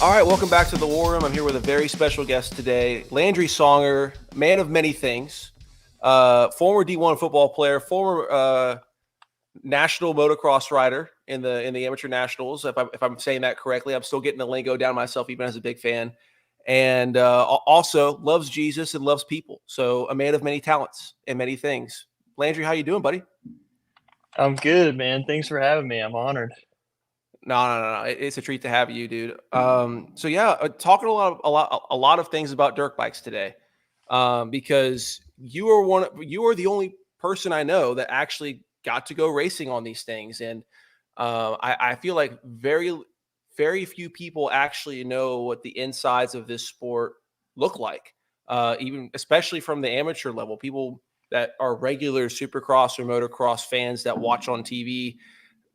All right, welcome back to the War Room. I'm here with a very special guest today, Landry Songer, man of many things, former D1 football player, former national motocross rider in the amateur nationals. If I'm saying that correctly, I'm still getting the lingo down myself, even as a big fan, and also loves Jesus and loves people. So a man of many talents and many things. Landry, how you doing, buddy? I'm good, man. Thanks for having me. I'm honored. No. It's a treat to have you, dude. So yeah, talking a lot of things about dirt bikes today, because you are the only person I know that actually got to go racing on these things, and I feel like very few people actually know what the insides of this sport look like, even especially from the amateur level. People that are regular supercross or motocross fans that watch on TV,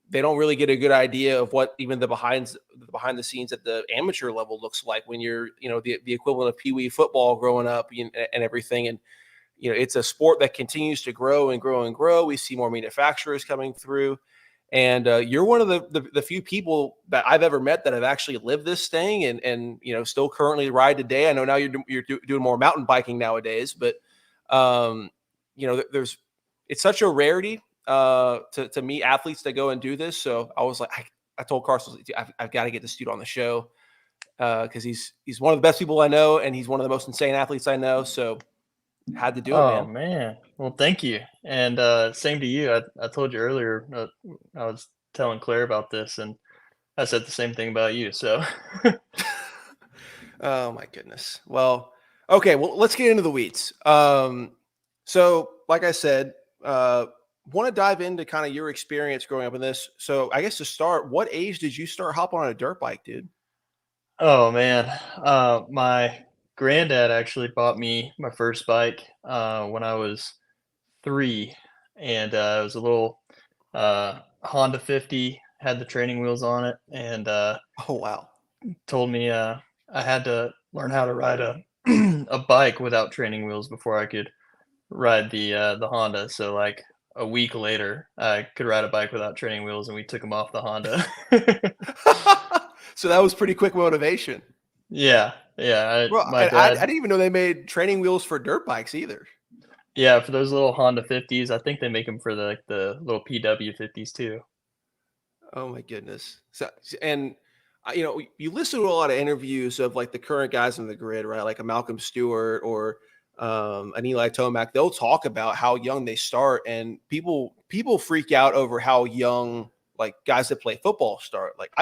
they don't really get a good idea of what even the behind the scenes at the amateur level looks like when you're the equivalent of pee wee football growing up and everything. And it's a sport that continues to grow and grow and grow. We see more manufacturers coming through, and you're one of the few people that I've ever met that have actually lived this thing and still currently ride today. I know now you're doing more mountain biking nowadays, but um, there's it's such a rarity to meet athletes that go and do this. So I was like, I told Carson, I've got to get this dude on the show because he's one of the best people I know, and he's one of the most insane athletes I know. So had to do it, Oh man. man. Well, thank you. And same to you. I told you earlier. I was telling Claire about this, and I said the same thing about you. So, Oh my goodness. Well, okay. Well, let's get into the weeds. So like I said, want to dive into kind of your experience growing up in this. So I guess to start, what age did you start hopping on a dirt bike, dude? oh man, my granddad actually bought me my first bike when I was 3, and it was a little Honda 50, had the training wheels on it, and Oh wow. told me I had to learn how to ride a a bike without training wheels before I could ride the Honda. So like a week later, I could ride a bike without training wheels, and we took them off the Honda. So that was pretty quick motivation. Yeah, yeah. Bro, My I dad, didn't even know they made training wheels for dirt bikes either. yeah, for those little Honda 50s, I think they make them for the little PW 50s too. Oh my goodness. So and you listen to a lot of interviews of like the current guys on the grid, right? Like a Malcolm Stewart or an Eli Tomac. They'll talk about how young they start, and people freak out over how young like guys that play football start. Like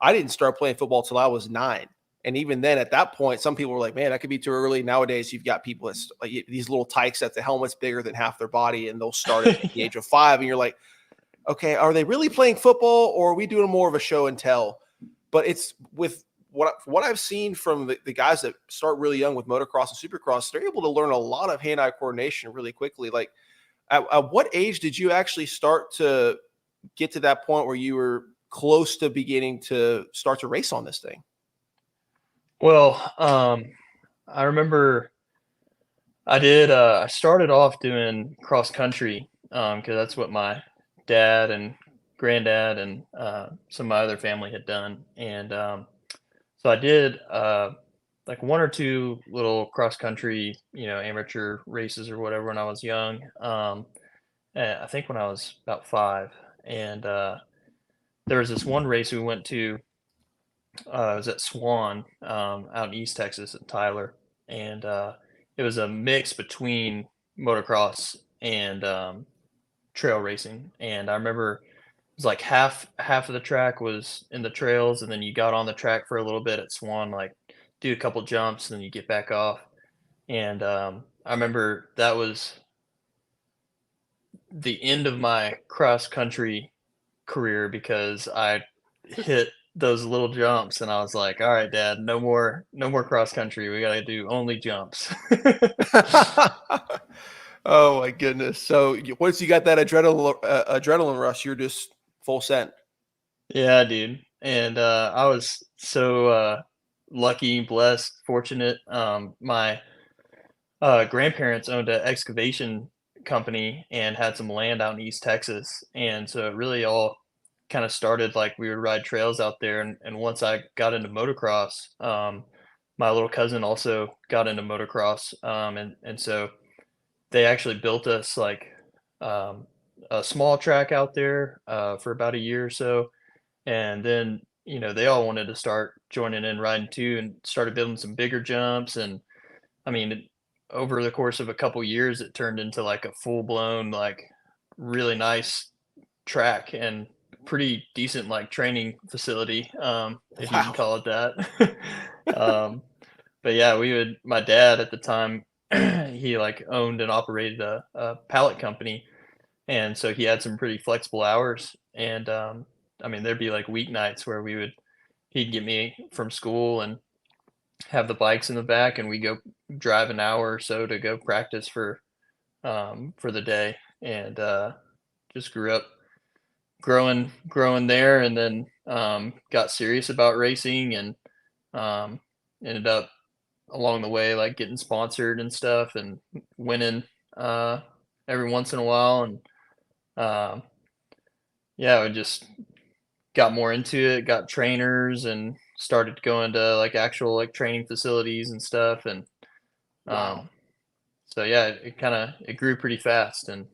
I didn't start playing football till I was 9. And even then, at that point, some people were like, "Man, that could be too early." Nowadays, you've got people that's like these little tykes that the helmet's bigger than half their body, and they'll start at the Yeah. age of 5. And you're like, "Okay, are they really playing football, or are we doing more of a show and tell?" But it's with what I've seen from the guys that start really young with motocross and supercross, they're able to learn a lot of hand-eye coordination really quickly. Like, at what age did you actually start to get to that point where you were close to beginning to start to race on this thing? Well, I remember I started off doing cross country, because that's what my dad and granddad and, some of my other family had done, and, so I did, like 1 or 2 little cross country, amateur races or whatever when I was young, I think when I was about 5, and, there was this one race we went to, it was at Swan, out in East Texas at Tyler, and it was a mix between motocross and trail racing. And I remember it was like half of the track was in the trails, and then you got on the track for a little bit at Swan, like do a couple jumps, and then you get back off. And I remember that was the end of my cross country career because I hit those little jumps and I was like, "All right, dad, no more cross country. We got to do only jumps." Oh my goodness! So once you got that adrenaline rush, you're just full send. Yeah, dude. And I was so lucky, blessed, fortunate. My grandparents owned an excavation company and had some land out in East Texas, and so it really all kind of started like we would ride trails out there, and once I got into motocross, my little cousin also got into motocross, and so they actually built us like um, a small track out there for about a year or so, and then they all wanted to start joining in riding too, and started building some bigger jumps, and I mean, over the course of a couple years, it turned into like a full blown like really nice track and pretty decent like training facility, if you can Wow. call it that. um, but yeah, we would. My dad at the time, he like owned and operated a pallet company, and so he had some pretty flexible hours. And I mean, there'd be like weeknights where he'd get me from school and have the bikes in the back, and we go drive an hour or so to go practice for the day, and just grew up growing there, and then got serious about racing, and um, ended up along the way like getting sponsored and stuff, and winning uh, every once in a while, and um, yeah, I just got more into it, got trainers, and started going to like actual like training facilities and stuff, and Wow. um, so yeah, it grew pretty fast, and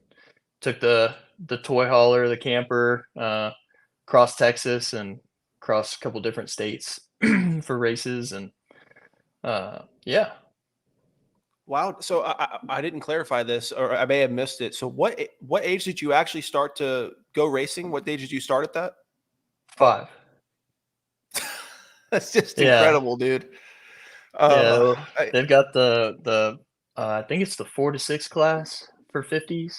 took the toy hauler, the camper, across Texas and across a couple different states for races, and yeah. Wow. So I didn't clarify this, or I may have missed it. So what age did you actually start to go racing? What age did you start at that? 5. That's just Yeah, incredible, dude. yeah. Well, I, they've got I think it's the 4 to 6 class for 50s,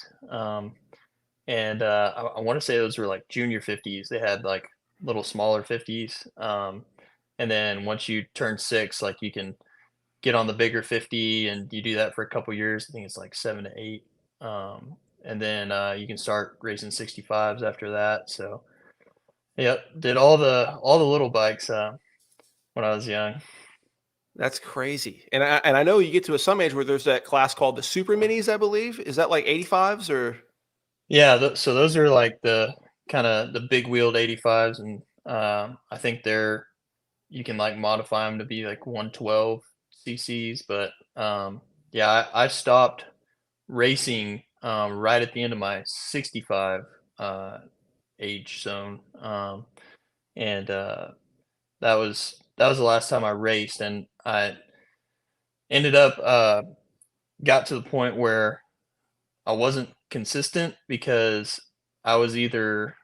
and I want to say those were like junior 50s. They had like little smaller 50s, and then once you turn 6, like you can get on the bigger 50, and you do that for a couple years. I think it's like 7 to 8. And then you can start racing 65s after that. So, yep, did all the little bikes when I was young. that's crazy. And I know you get to some age where there's that class called the super minis, I believe. Is that like 85s or? Yeah, so those are like the kind of the big wheeled 85s, and I think you can like modify them to be like 112 cc's. But yeah, I stopped racing right at the end of my 65 uh, age zone, and that was the last time I raced, and I ended up got to the point where I wasn't consistent because I was either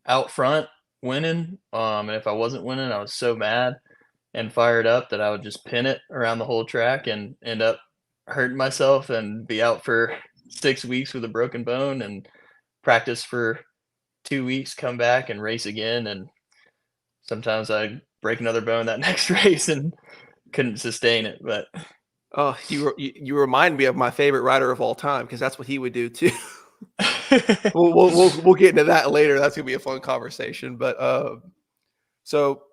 out front winning, and if I wasn't winning, I was so mad and fired up that I would just pin it around the whole track and end up hurting myself and be out for 6 weeks with a broken bone, and practice for 2 weeks, come back and race again, and sometimes I'd break another bone that next race and couldn't sustain it. But Oh, you remind me of my favorite rider of all time because that's what he would do too. We'll get into that later. That's gonna be a fun conversation. But so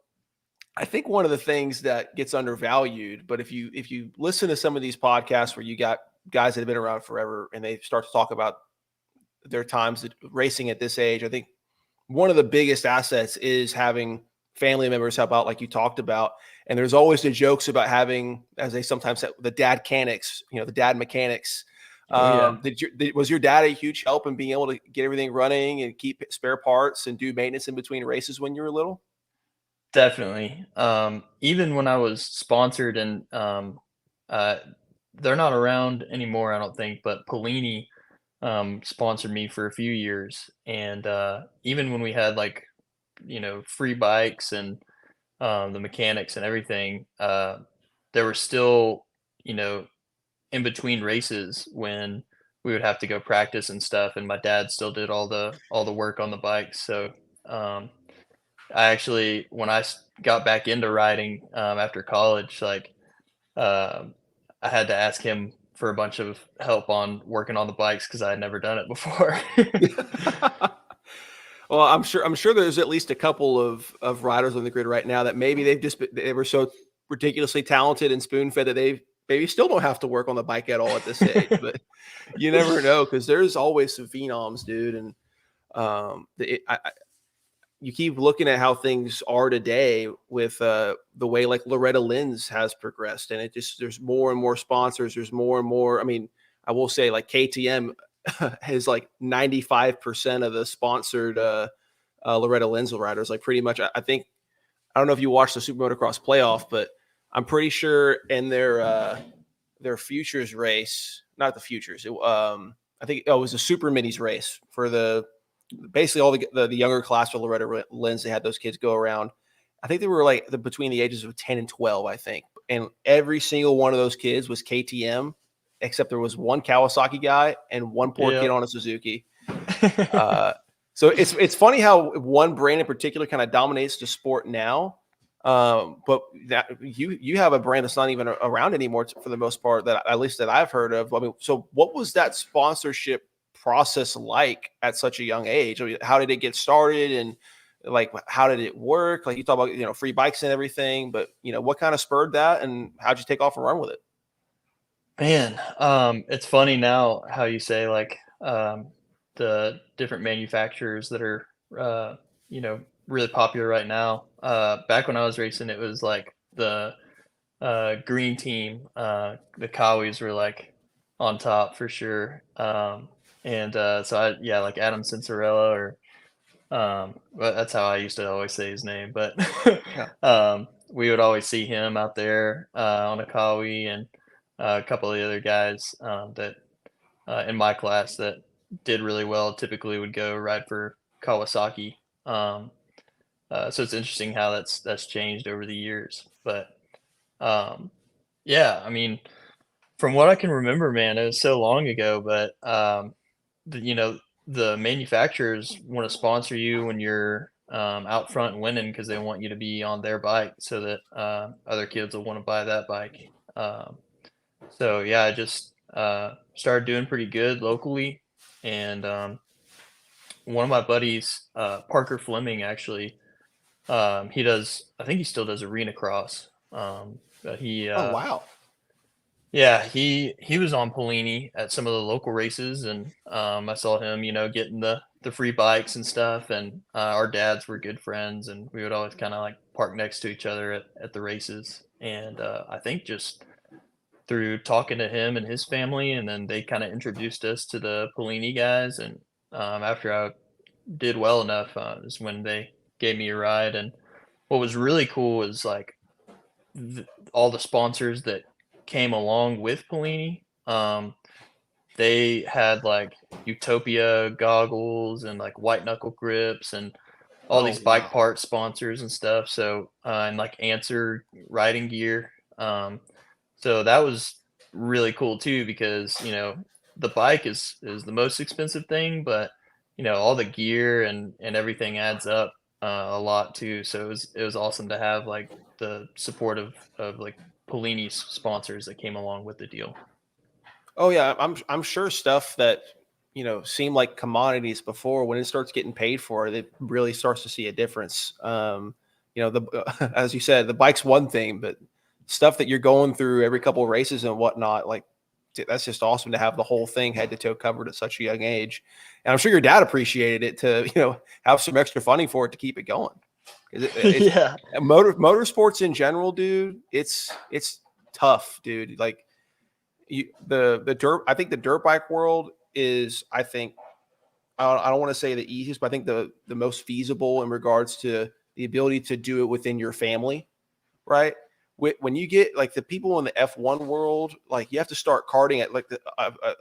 I think one of the things that gets undervalued, but if you listen to some of these podcasts where you got guys that have been around forever and they start to talk about their times racing at this age, I think one of the biggest assets is having family members help out, like you talked about. And there's always the jokes about having, as they sometimes say, the dad mechanics, the dad mechanics. oh yeah, Was your dad a huge help in being able to get everything running and keep spare parts and do maintenance in between races when you were little? definitely. Even when I was sponsored, and uh, they're not around anymore, I don't think, but Polini sponsored me for a few years, and even when we had like free bikes and the mechanics and everything, there were still you know in between races when we would have to go practice and stuff, and my dad still did all the work on the bikes. So um, I actually, when got back into riding after college, like um I had to ask him for a bunch of help on working on the bikes because I had never done it before. Well, I'm sure there's at least a couple of riders on the grid right now that maybe they were so ridiculously talented and spoon fed that they maybe still don't have to work on the bike at all at this age. But you never know because there's always some phenoms, dude. And you keep looking at how things are today with the way like Loretta Lynn's has progressed, and it just there's more and more sponsors. There's more and more. I mean, I will say like KTM has like 95% of the sponsored Loretta Lynn's riders. Like pretty much, I think I don't know if you watched the Super Motocross playoff, but I'm pretty sure in their futures race, not the futures. I think it was a super minis race for the basically all the younger class for Loretta Lynn's. They had those kids go around. I think they were like between the ages of 10 and 12, I think. And every single one of those kids was KTM, except there was one Kawasaki guy and one poor kid Yeah. on a Suzuki. So it's funny how one brand in particular kind of dominates the sport now. But that you have a brand that's not even around anymore for the most part, that at least that I've heard of. I mean, so what was that sponsorship process like at such a young age? I mean, how did it get started, and like how did it work? Like you talk about free bikes and everything, but what kind of spurred that, and how'd you take off and run with it? Man, it's funny now how you say like the different manufacturers that are really popular right now. Back when I was racing, it was like the green team. The Cowies were like on top for sure. And so like Adam Cincerella or well, that's how I used to always say his name, but Yeah. we would always see him out there on a Kawi and a couple of the other guys that in my class that did really well typically would go ride for Kawasaki. Um, so it's interesting how that's changed over the years. But um, yeah, I mean, from what I can remember, man, it was so long ago, but the manufacturers want to sponsor you when you're out front winning because they want you to be on their bike so that other kids will want to buy that bike. So yeah, I just started doing pretty good locally, and one of my buddies, Parker Fleming, actually, he does. I think he still does arena cross. But Oh wow. yeah, he was on Polini at some of the local races, and I saw him, getting the free bikes and stuff. And our dads were good friends, and we would always kind of like park next to each other at the races. And I think just through talking to him and his family, and then they kind of introduced us to the Polini guys. And after I did well enough, is when they gave me a ride. And what was really cool was like all the sponsors that came along with Polini. They had like Utopia goggles and like white knuckle grips and all Oh these bike wow. part sponsors and stuff. So and like Answer riding gear. So that was really cool too because the bike is the most expensive thing, but all the gear and everything adds up a lot too. So it was awesome to have like the support of like Polini's sponsors that came along with the deal. Oh yeah, I'm sure stuff that seem like commodities before, when it starts getting paid for, it really starts to see a difference. The as you said, the bike's one thing, but stuff that you're going through every couple of races and whatnot, like that's just awesome to have the whole thing head to toe covered at such a young age. And I'm sure your dad appreciated it to have some extra funding for it to keep it going. It's Yeah. motorsports in general, dude. It's tough, dude. Like the dirt. I think the dirt bike world is. I don't want to say the easiest, but I think the most feasible in regards to the ability to do it within your family, right? When you get like the people in the F1 world, like you have to start karting at like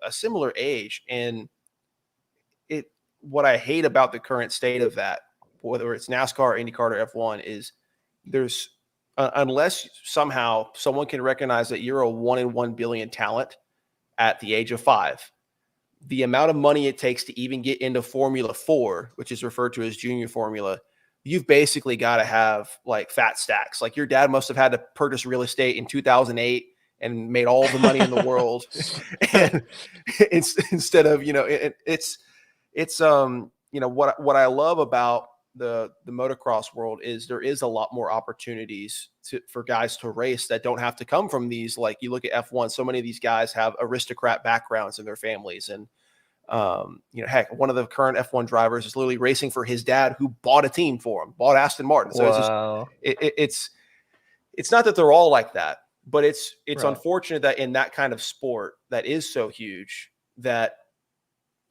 a similar age, and it what I hate about the current state of that, whether it's NASCAR, IndyCar, or F1, is there's unless somehow someone can recognize that you're a 1 in 1 billion talent at the age of 5, the amount of money it takes to even get into Formula 4, which is referred to as junior formula, you've basically got to have like fat stacks. Like your dad must have had to purchase real estate in 2008 and made all the money in the world. And instead of, what I love about the motocross world is there is a lot more opportunities for guys to race that don't have to come from these. Like you look at F1, so many of these guys have aristocrat backgrounds in their families, and Heck, one of the current F1 drivers is literally racing for his dad, who bought a team for him, bought Aston Martin. So Wow. it's not that they're all like that, but it's Right. unfortunate that in that kind of sport that is so huge, that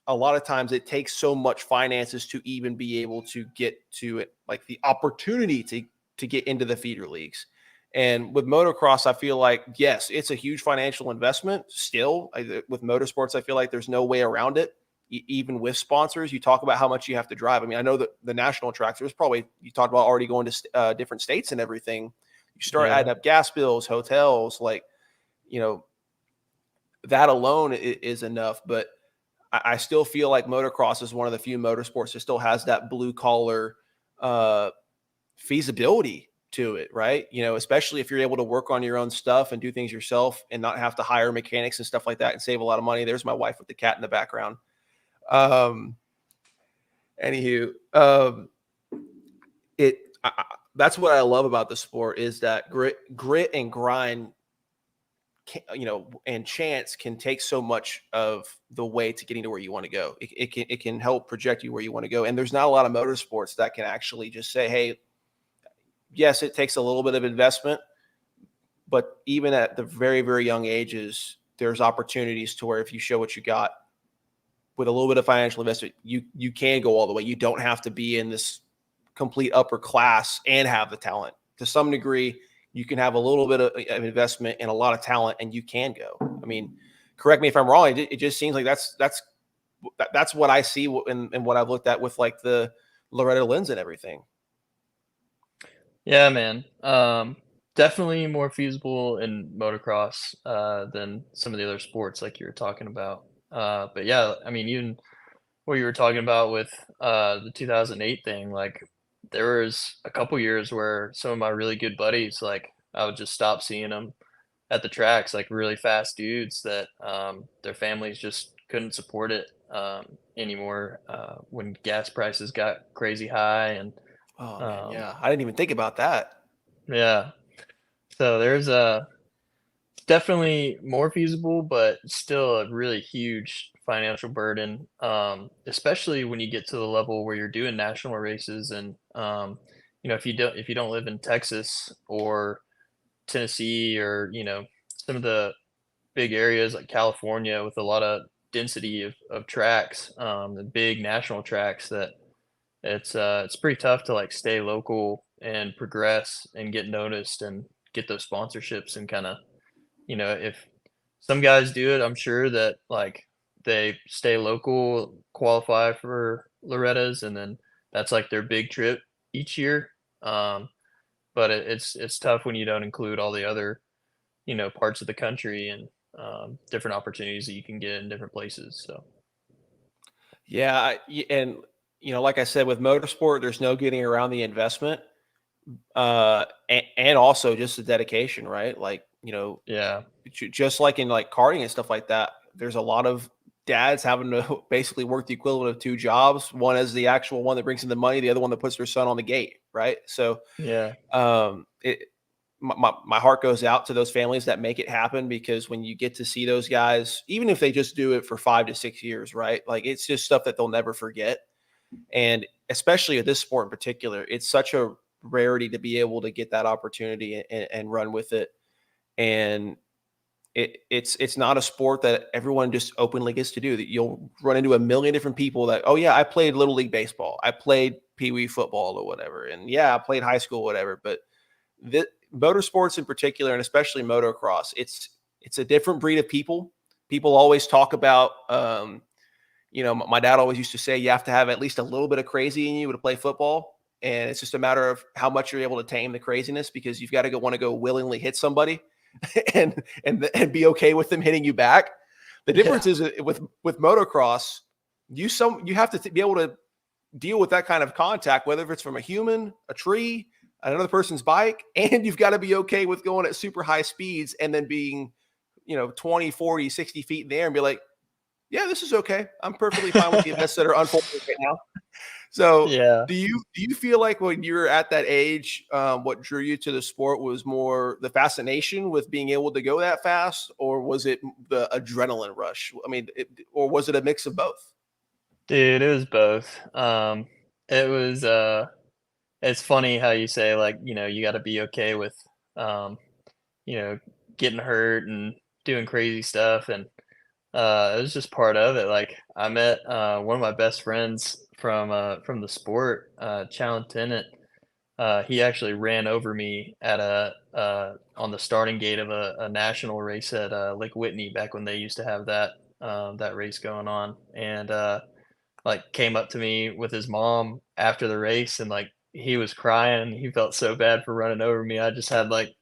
a lot of times it takes so much finances to even be able to get to it, like the opportunity to get into the feeder leagues. And with motocross, I feel like, yes, it's a huge financial investment still. With motorsports, I feel like there's no way around it. Even with sponsors, you talk about how much you have to drive. I mean, I know that the national tracks, there's probably, you talked about already going to different states and everything. You start Yeah. adding up gas bills, hotels, like, you know, that alone is enough. But I still feel like motocross is one of the few motorsports that still has that blue collar uh, feasibility to it, right? Especially if you're able to work on your own stuff and do things yourself and not have to hire mechanics and stuff like that and save a lot of money. There's my wife with the cat in the background. Um, anywho, it that's what I love about the sport, is that grit and grind, and chance can take so much of the way to getting to where you want to go. It can help project you where you want to go. And there's not a lot of motorsports that can actually just say, hey, yes, it takes a little bit of investment, but even at the very, very young ages, there's opportunities to where if you show what you got with a little bit of financial investment, you can go all the way. You don't have to be in this complete upper class and have the talent. To some degree, you can have a little bit of investment and a lot of talent, and you can go. I mean, correct me if I'm wrong. It just seems like that's what I see and what I've looked at with like the Loretta Lynn's and everything. Yeah, man. Definitely more feasible in motocross than some of the other sports like you were talking about. But yeah, I mean, even what you were talking about with the 2008 thing, like there was a couple years where some of my really good buddies, like I would just stop seeing them at the tracks, like really fast dudes that their families just couldn't support it anymore when gas prices got crazy high and Oh man, um, yeah, I didn't even think about that. yeah. So there's a definitely more feasible, but still a really huge financial burden, especially when you get to the level where you're doing national races and if you don't live in Texas or Tennessee or some of the big areas like California with a lot of density of tracks, the big national tracks that it's pretty tough to like stay local and progress and get noticed and get those sponsorships and kind of if some guys do it, I'm sure that like they stay local, qualify for Loretta's, and then that's like their big trip each year. Um, but it's tough when you don't include all the other parts of the country and different opportunities that you can get in different places. So Yeah, and like I said, with motorsport, there's no getting around the investment, and also just the dedication, right? Like, yeah, just like in like karting and stuff like that, there's a lot of dads having to basically work the equivalent of two jobs. One is the actual one that brings in the money, the other one that puts their son on the gate, right? So, yeah, it my heart goes out to those families that make it happen, because when you get to see those guys, even if they just do it for 5 to 6 years, right? Like, it's just stuff that they'll never forget. And especially with this sport in particular, it's such a rarity to be able to get that opportunity and run with it. And it's not a sport that everyone just openly gets to do. That you'll run into a million different people that, oh yeah, I played little league baseball, I played pee wee football or whatever, and yeah, I played high school, whatever. But the motorsports in particular, and especially motocross, it's a different breed of people. People always talk about, my dad always used to say you have to have at least a little bit of crazy in you to play football. And it's just a matter of how much you're able to tame the craziness, because you've got to want to go willingly hit somebody and be okay with them hitting you back. The yeah, difference is with motocross, you have to be able to deal with that kind of contact, whether it's from a human, a tree, another person's bike, and you've got to be okay with going at super high speeds and then being, 20, 40, 60 feet in the air and be like, yeah, this is okay. I'm perfectly fine with the events that are unfolding right now. So, Yeah. do you feel like when you were at that age, what drew you to the sport was more the fascination with being able to go that fast, or was it the adrenaline rush? I mean, or was it a mix of both? Dude, it was both. It was, it's funny how you say, like, you gotta be okay with, um, you know, getting hurt and doing crazy stuff, and, it was just part of it. Like, I met, one of my best friends from the sport, Challen Tennant. He actually ran over me at on the starting gate of a national race at, Lake Whitney back when they used to have that race going on, and, like, came up to me with his mom after the race, and, like, he was crying. He felt so bad for running over me. I just had, like,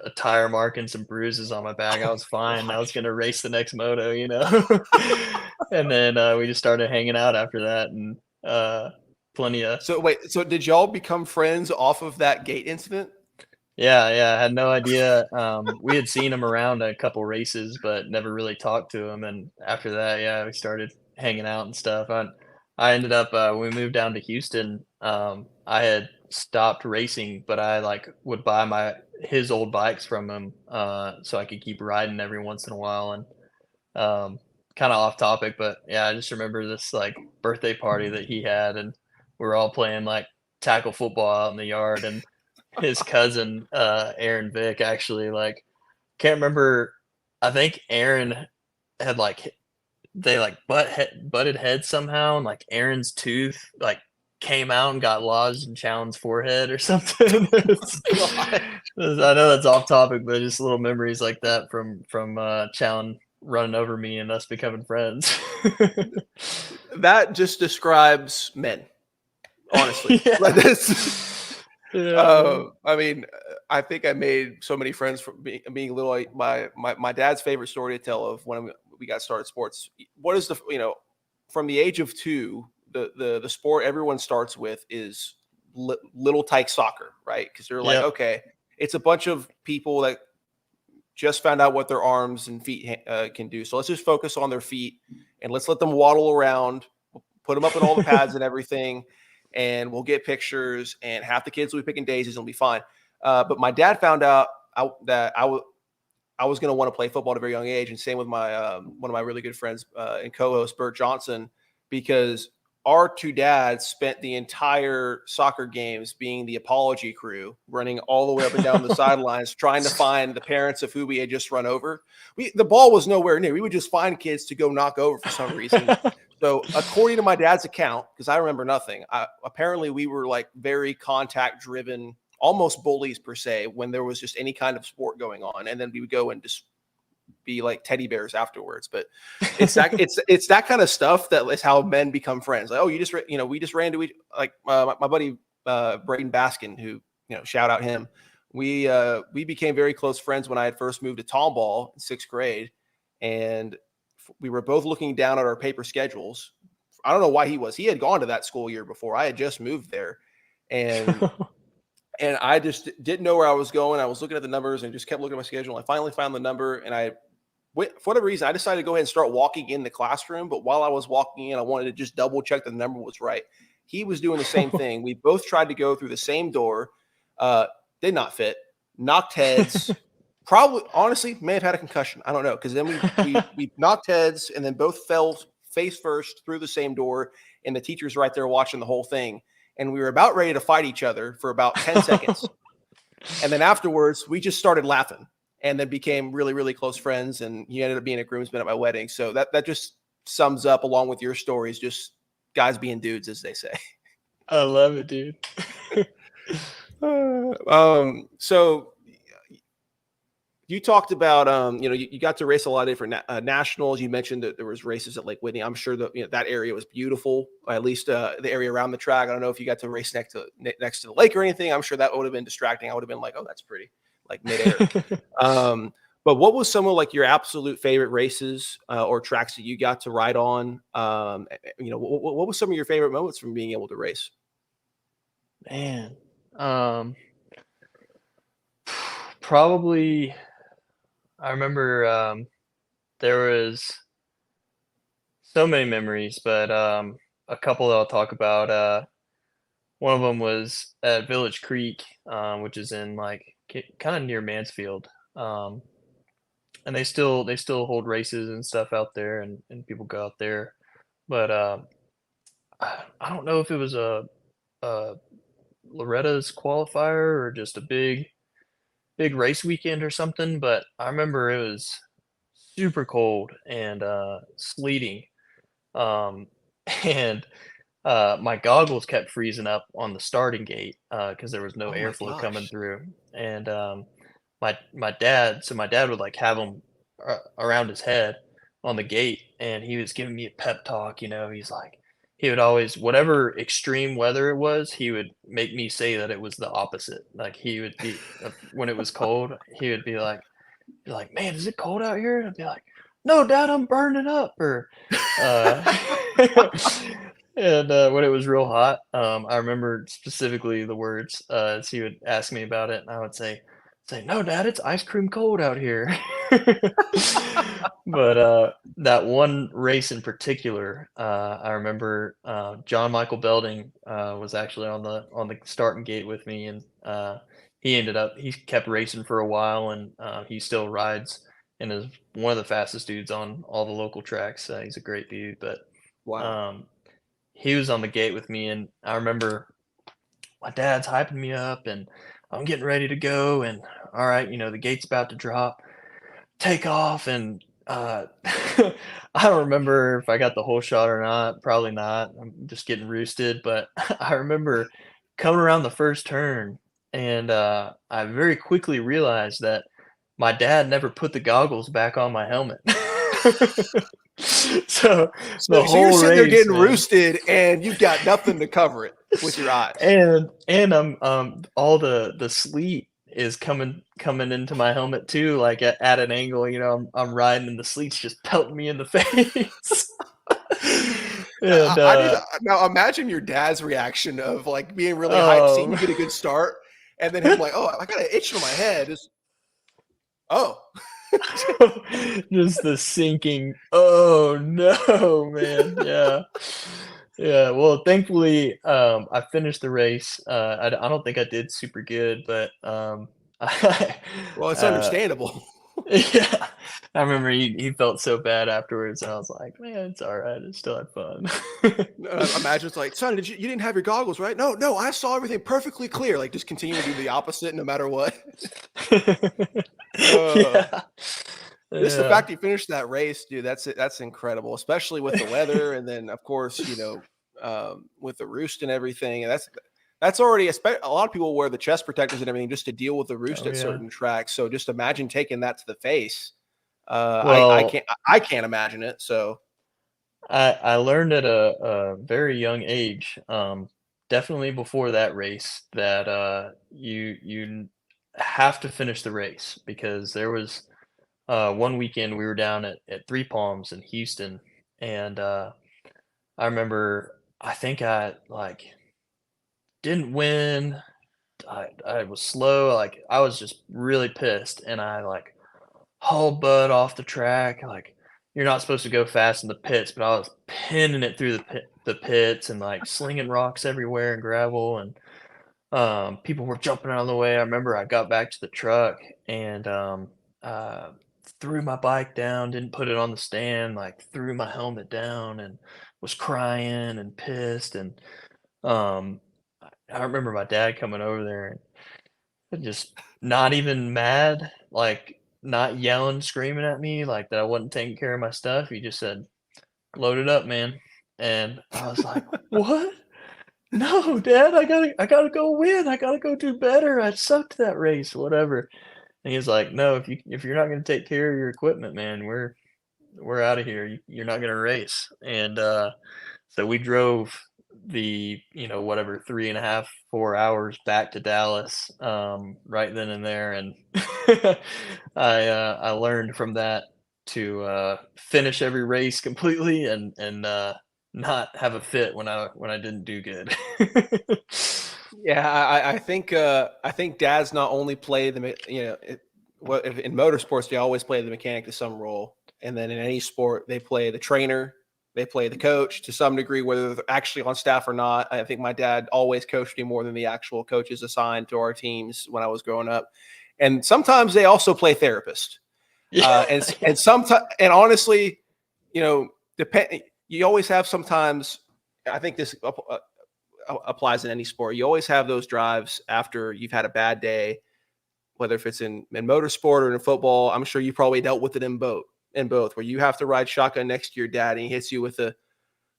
a tire mark and some bruises on my back. I Oh was my fine. I was gosh. gonna race the next moto, you know? And then, we just started hanging out after that, and, plenty of So wait, so did y'all become friends off of that gate incident? yeah, yeah, I had no idea. We had seen him around a couple races, but never really talked to him, and after that, yeah, we started hanging out and stuff. I ended up, when we moved down to Houston, I had stopped racing, but I, like, would buy his old bikes from him, so I could keep riding every once in a while, and, kinda off topic, but, yeah, I just remember this, like, birthday party that he had, and we were all playing, like, tackle football out in the yard, and his cousin, Aaron Vick, actually, like, can't remember. I think Aaron had, like, they, like, butted heads somehow, and, like, Aaron's tooth, like, came out and got lodged in Challen's forehead or something. God. I know that's off topic, but just little memories like that from Challen running over me and us becoming friends. That just describes men, honestly. Like Yeah. this. Yeah, man. I mean, I think I made so many friends from being little. Like my dad's favorite story to tell of when we got started sports. What is from the age of 2, the sport everyone starts with is little tyke soccer, right? Because they're like, Yep. okay, it's a bunch of people that just found out what their arms and feet can do. So let's just focus on their feet and let's let them waddle around, put them up in all the pads and everything, and we'll get pictures. And half the kids will be picking daisies and it'll be fine. But my dad found out that I was going to want to play football at a very young age, and same with my one of my really good friends and co-host Bert Johnson, because our two dads spent the entire soccer games being the apology crew, running all the way up and down the sidelines, trying to find the parents of who we had just run over. The ball was nowhere near. We would just find kids to go knock over for some reason. So, according to my dad's account, because I remember nothing, apparently we were like very contact driven, almost bullies per se, when there was just any kind of sport going on, and then we would go and just be like teddy bears afterwards. But it's that kind of stuff that is how men become friends. Like, oh, we just ran to each, like my buddy Braden Baskin, who shout out him. We became very close friends when I had first moved to Tomball in 6th grade, and we were both looking down at our paper schedules. I don't know why he had gone to that school year before. I had just moved there, and I just didn't know where I was going. I was looking at the numbers and just kept looking at my schedule. I finally found the number, and for whatever reason, I decided to go ahead and start walking in the classroom. But while I was walking in, I wanted to just double check that the number was right. He was doing the same thing. We both tried to go through the same door, uh, did not fit, knocked heads. Probably, honestly, may have had a concussion. I don't know, because then we knocked heads and then both fell face first through the same door, and the teacher's right there watching the whole thing. And we were about ready to fight each other for about 10 seconds. And then afterwards, we just started laughing and then became really, really close friends. And he ended up being a groomsman at my wedding. So that just sums up, along with your stories, just guys being dudes, as they say. I love it, dude. So you talked about, you got to race a lot of different nationals. You mentioned that there was races at Lake Whitney. I'm sure that that area was beautiful, at least the area around the track. I don't know if you got to race next to the lake or anything. I'm sure that would have been distracting. I would have been like, oh, that's pretty, like midair. But what was some of like your absolute favorite races or tracks that you got to ride on? What was some of your favorite moments from being able to race? Man, um, probably I remember, there was so many memories, but, a couple that I'll talk about. One of them was at Village Creek, which is in like kind of near Mansfield. Um, and they still hold races and stuff out there, and people go out there. But I don't know if it was a Loretta's qualifier or just a big race weekend or something. But I remember it was super cold and sleeting, um, and my goggles kept freezing up on the starting gate because there was no Oh my airflow coming gosh. through. And my dad would like have them around his head on the gate, and he was giving me a pep talk. He's like, he would always, whatever extreme weather it was, he would make me say that it was the opposite. Like he would be when it was cold, he would be like, man, is it cold out here? And I'd be like, no, Dad, I'm burning up. Or uh, and when it was real hot, I remember specifically the words as he would ask me about it, and I would say, no, Dad, it's ice cream cold out here. But that one race in particular, I remember John Michael Belding was actually on the starting gate with me, and he kept racing for a while, and he still rides and is one of the fastest dudes on all the local tracks. He's a great dude, but Wow. um, he was on the gate with me, and I remember my dad's hyping me up, and I'm getting ready to go, and all right, the gate's about to drop, take off, and I don't remember if I got the whole shot or not. Probably not. I'm just getting roosted, but I remember coming around the first turn, and I very quickly realized that my dad never put the goggles back on my helmet. So the So you're whole sitting there race, getting man. roosted, and you've got nothing to cover it with your eyes. And I'm all the sleet is coming into my helmet too, like at an angle. I'm riding and the sleet's just pelting me in the face. And I need to now imagine your dad's reaction of like being really hyped, seeing um you get a good start, and then him like, "Oh, I got an itch on my head." Oh, just the sinking, oh no, man. Yeah. Yeah, well, thankfully, I finished the race. I don't think I did super good, but I, well, it's uh, understandable. yeah, I remember he felt so bad afterwards, and I was like, man, it's all right. I still had fun. Imagine it's like, son, you didn't have your goggles, right? No, no, I saw everything perfectly clear. Like, just continue to do the opposite no matter what. Uh, Yeah, just the yeah, fact you finished that race, dude, that's it. That's incredible, especially with the weather, and then of course, with the roost and everything. And that's already a lot of people wear the chest protectors and everything just to deal with the roost oh at yeah. certain tracks. So just imagine taking that to the face. Well, I can't imagine it. So I learned at a very young age, definitely before that race, that you have to finish the race, because there was one weekend we were down at Three Palms in Houston, and I remember, I think I like didn't win. I was slow. Like I was just really pissed, and I like hauled Bud off the track. Like you're not supposed to go fast in the pits, but I was pinning it through the pits and like slinging rocks everywhere and gravel, and people were jumping out of the way. I remember I got back to the truck and uh, threw my bike down, didn't put it on the stand, like threw my helmet down and was crying and pissed. And um, I remember my dad coming over there and just not even mad, like not yelling, screaming at me like that I wasn't taking care of my stuff. He just said, "Load it up, man." And I was like, "What? No, Dad, I gotta go win. I gotta go do better. I sucked that race, whatever." And he's like, "No, if you're not gonna take care of your equipment, man, we're out of here. You're not gonna race." And so we drove the, whatever, 3.5, 4 hours back to Dallas, right then and there. And I learned from that to finish every race completely, and not have a fit when I didn't do good. yeah, I think dads not only play well, if in motorsports they always play the mechanic to some role, and then in any sport they play the trainer They play the coach to some degree, whether they're actually on staff or not. I think my dad always coached me more than the actual coaches assigned to our teams when I was growing up. And sometimes they also play therapist. And sometimes, and honestly, depend. You always have sometimes. I think this applies in any sport. You always have those drives after you've had a bad day, whether if it's in motorsport or in football. I'm sure you probably dealt with it in both, where you have to ride shotgun next to your dad and he hits you with a,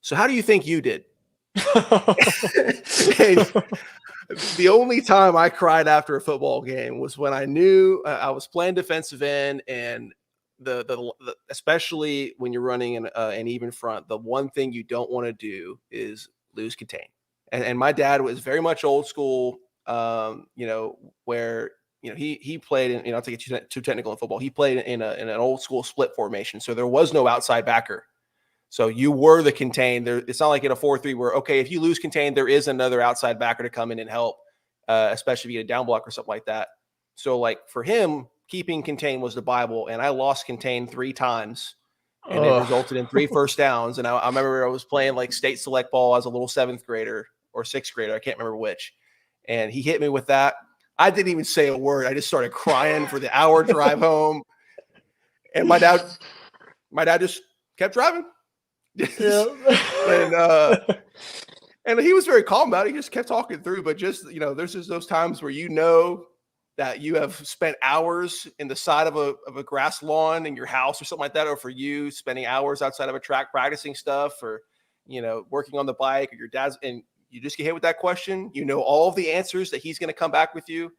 so how do you think you did? The only time I cried after a football game was when I knew I was playing defensive end, and the especially when you're running an even front, the one thing you don't want to do is lose contain. And my dad was very much old school, where he played in, not to get too technical in football, he played in an old school split formation, so there was no outside backer. So you were the contained. There, it's not like in a 4-3 where, okay, if you lose contained, there is another outside backer to come in and help, especially if you get a down block or something like that. So like for him, keeping contained was the Bible, and I lost contained 3 times, and it resulted in 3 first downs. And I remember I was playing like state select ball as a little 7th grader or 6th grader. I can't remember which. And he hit me with that. I didn't even say a word. I just started crying for the hour drive home. And my dad just kept driving. And he was very calm about it. He just kept talking through, but just, there's just those times where that you have spent hours in the side of a grass lawn in your house or something like that, or for you spending hours outside of a track practicing stuff, or working on the bike, or your dad's, and you just get hit with that question. All of the answers that he's going to come back with you,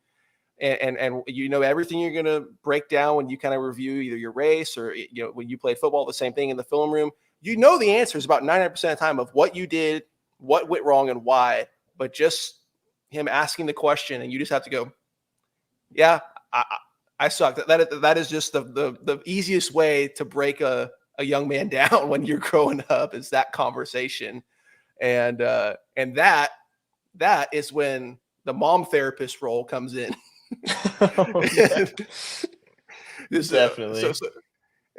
and everything you're going to break down when you kind of review either your race or when you played football, the same thing in the film room. The answers about 99% of the time of what you did, what went wrong, and why. But just him asking the question, and you just have to go, yeah, I suck. That is just the easiest way to break a young man down when you're growing up, is that conversation. And that is when the mom therapist role comes in. Definitely.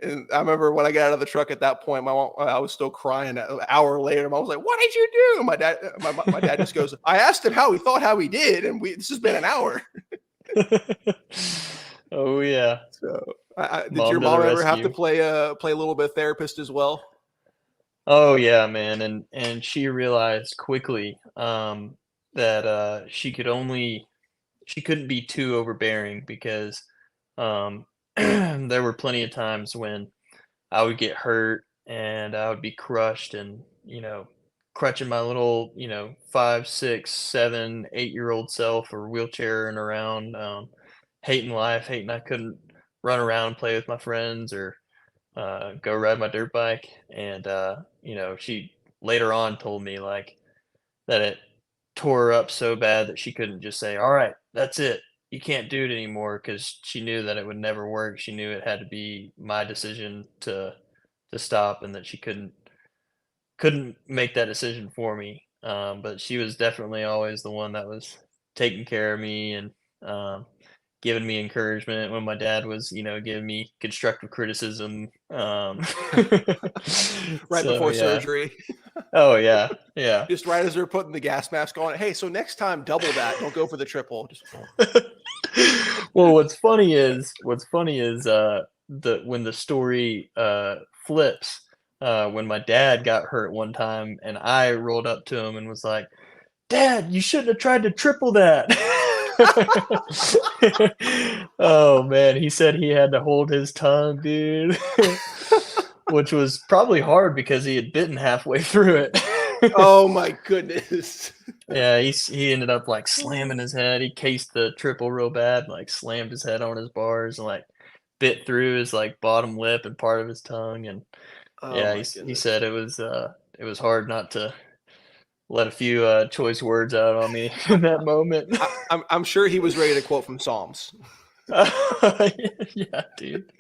And I remember when I got out of the truck at that point, my mom, I was still crying. An hour later, my mom was like, "What did you do?" And my dad just goes, "I asked him how he did, and this has been an hour." Oh yeah. So, did your mom ever have to play a little bit of therapist as well? Oh yeah, man, and she realized quickly that she couldn't be too overbearing, because there were plenty of times when I would get hurt and I would be crushed, and crutching my little 5, 6, 7, 8-year-old self, or wheelchairing around, hating life, hating I couldn't run around and play with my friends, or go ride my dirt bike. And she later on told me like that it tore her up so bad that she couldn't just say, "All right, that's it, you can't do it anymore," because she knew that it would never work. She knew it had to be my decision to stop, and that she couldn't make that decision for me. But she was definitely always the one that was taking care of me, and giving me encouragement when my dad was, giving me constructive criticism. Right before surgery. Oh yeah, yeah. Just right as they're putting the gas mask on. Hey, so next time, double that. Don't go for the triple. Well, what's funny is when the story flips, when my dad got hurt one time, and I rolled up to him and was like, "Dad, you shouldn't have tried to triple that." Oh man, he said he had to hold his tongue, dude. Which was probably hard because he had bitten halfway through it. Oh my goodness. Yeah, he ended up like slamming his head. He cased the triple real bad, like slammed his head on his bars, and like bit through his like bottom lip and part of his tongue. And yeah, he said it was hard not to let a few choice words out on me in that moment. I'm sure he was ready to quote from Psalms. Yeah, dude.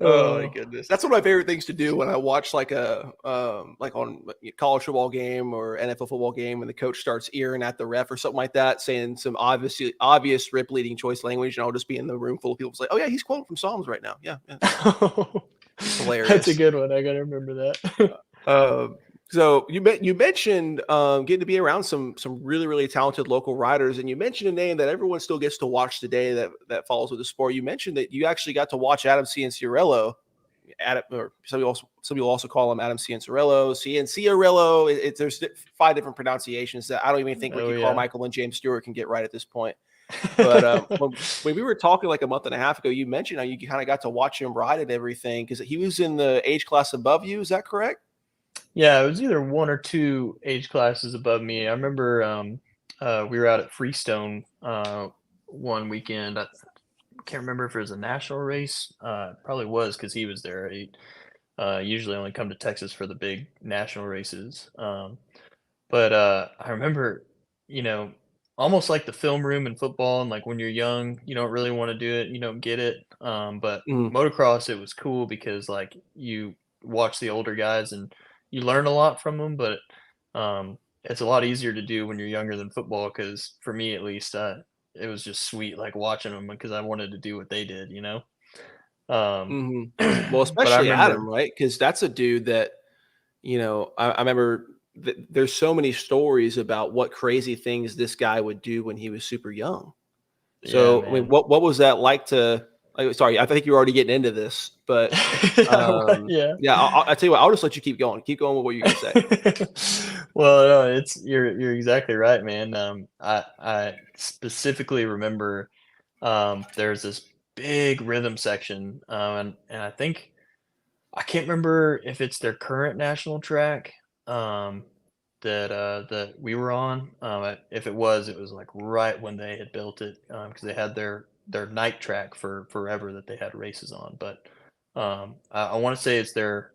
Oh my goodness, that's one of my favorite things to do when I watch like on college football game or NFL football game, and the coach starts earing at the ref or something like that, saying some obvious rip leading choice language, and I'll just be in the room full of people say, "Oh yeah, he's quoting from Psalms right now." Yeah. It's hilarious. That's a good one. I gotta remember that. Um, so you mentioned getting to be around some really really talented local riders, and you mentioned a name that everyone still gets to watch today that follows with the sport. You mentioned that you actually got to watch Adam Cianciarulo. Adam, or some people also call him Adam Cianciarulo, Cianciarulo. There's 5 different pronunciations that I don't even think Oh Ricky yeah. Carmichael and James Stewart can get right at this point. But when we were talking like a month and a half ago, you mentioned how you kind of got to watch him ride and everything because he was in the age class above you. Is that correct? Yeah, it was either 1 or 2 age classes above me. I remember, we were out at Freestone, one weekend. I can't remember if it was a national race. Probably was because he was there. He, usually only come to Texas for the big national races. But, I remember, you know, almost like the film room in football, and, like, when you're young, you don't really wanna do it, you don't get it, but Mm, motocross, it was cool because, like, you watch the older guys and you learn a lot from them, but, it's a lot easier to do when you're younger than football. Because for me, at least, it was just sweet, like, watching them because I wanted to do what they did, you know? Um, hmm. Well, but I especially Adam, remember. right? Because that's a dude that I remember. There's so many stories about what crazy things this guy would do when he was super young. Yeah, So, I mean, man. what was that like to? Sorry, I think you're already getting into this, but Yeah. yeah, I'll tell you what. I'll just let you keep going. Keep going with what you're gonna say. Well, no, it's you're exactly right, man. I specifically remember, there's this big rhythm section, and I think I can't remember if it's their current national track, um, that we were on. If it was like right when they had built it, because they had their night track for forever that they had races on. But I want to say it's their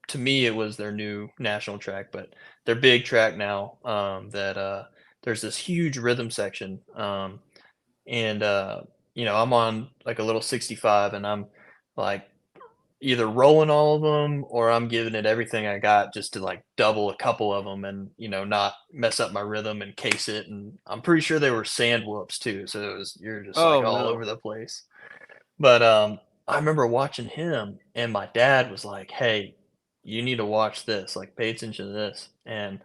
to me, it was their new national track, but their big track now, that, there's this huge rhythm section, and, I'm on, like, a little 65, and I'm, like, either rolling all of them or I'm giving it everything I got just to, like, double a couple of them and, not mess up my rhythm and case it, and I'm pretty sure they were sand whoops too, so you're just, like, Oh all no. over the place. But, I remember watching him, and my dad was like, "Hey, you need to watch this, like, pay attention to this," and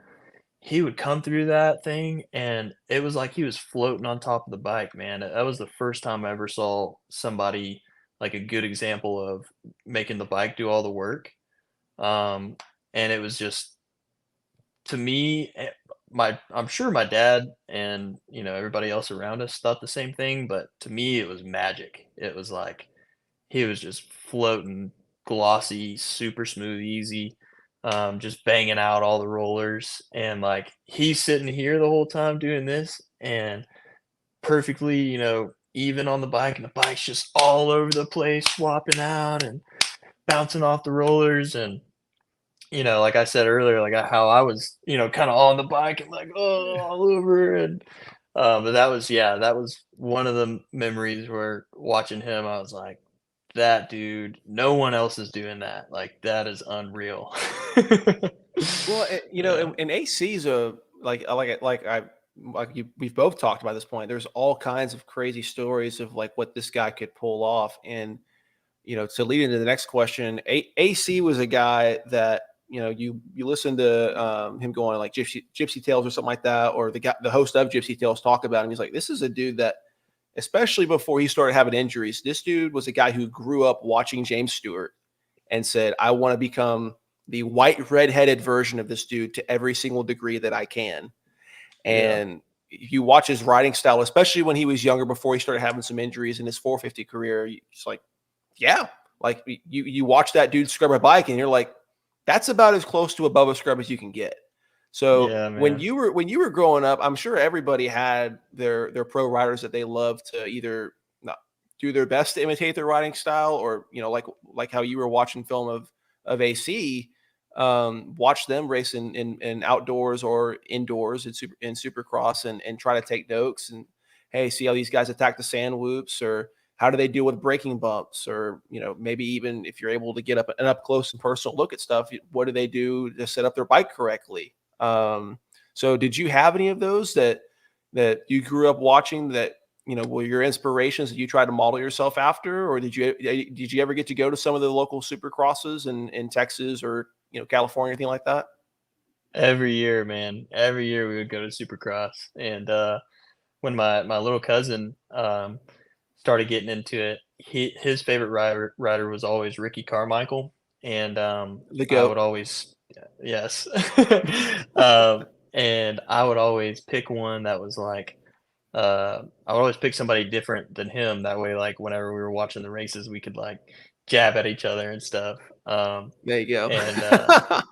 he would come through that thing, and it was like he was floating on top of the bike, man. That was the first time I ever saw somebody, like, a good example of making the bike do all the work, um, and it was just to me, I'm sure my dad and, everybody else around us thought the same thing, but to me, it was magic. It was like he was just floating, glossy, super smooth, easy, just banging out all the rollers, and, like, he's sitting here the whole time doing this and perfectly, even on the bike, and the bike's just all over the place, swapping out and bouncing off the rollers, and, like I said earlier, like, how I was, kinda on the bike and like, "Oh, all over," and, but that was yeah, that was one of the memories where watching him, I was like, that dude, no one else is doing that. Like, that is unreal. Well, Yeah. and AC's a like we've both talked about this point. There's all kinds of crazy stories of like what this guy could pull off, and to lead into the next question, AC was a guy that you listen to him going like Gypsy Tales or something like that, or the host of Gypsy Tales talk about him. He's like, this is a dude that, especially before he started having injuries, this dude was a guy who grew up watching James Stewart and said, I want to become the white redheaded version of this dude to every single degree that I can. Yeah. And you watch his riding style, especially when he was younger, before he started having some injuries in his 450 career. It's like, yeah, like you watch that dude scrub a bike, and you're like, that's about as close to above a scrub as you can get. So Yeah, when man. you were growing up, I'm sure everybody had their pro riders that they loved to either not do their best to imitate their riding style, or like how you were watching film of AC, watch them race in outdoors or indoors in supercross, and try to take notes, and hey, see how these guys attack the sand whoops, or how do they deal with braking bumps, or maybe even if you're able to get an up close and personal look at stuff, what do they do to set up their bike correctly? So did you have any of those that you grew up watching that were your inspirations that you tried to model yourself after, or did you ever get to go to some of the local supercrosses in Texas or California, anything like that? Every year, man. Every year we would go to Supercross, and when my little cousin started getting into it, his favorite rider was always Ricky Carmichael, and The I would goat. always yes, um, and I would always pick one that was like I would always pick somebody different than him. That way, like whenever we were watching the races, we could like jab at each other and stuff. There you go. And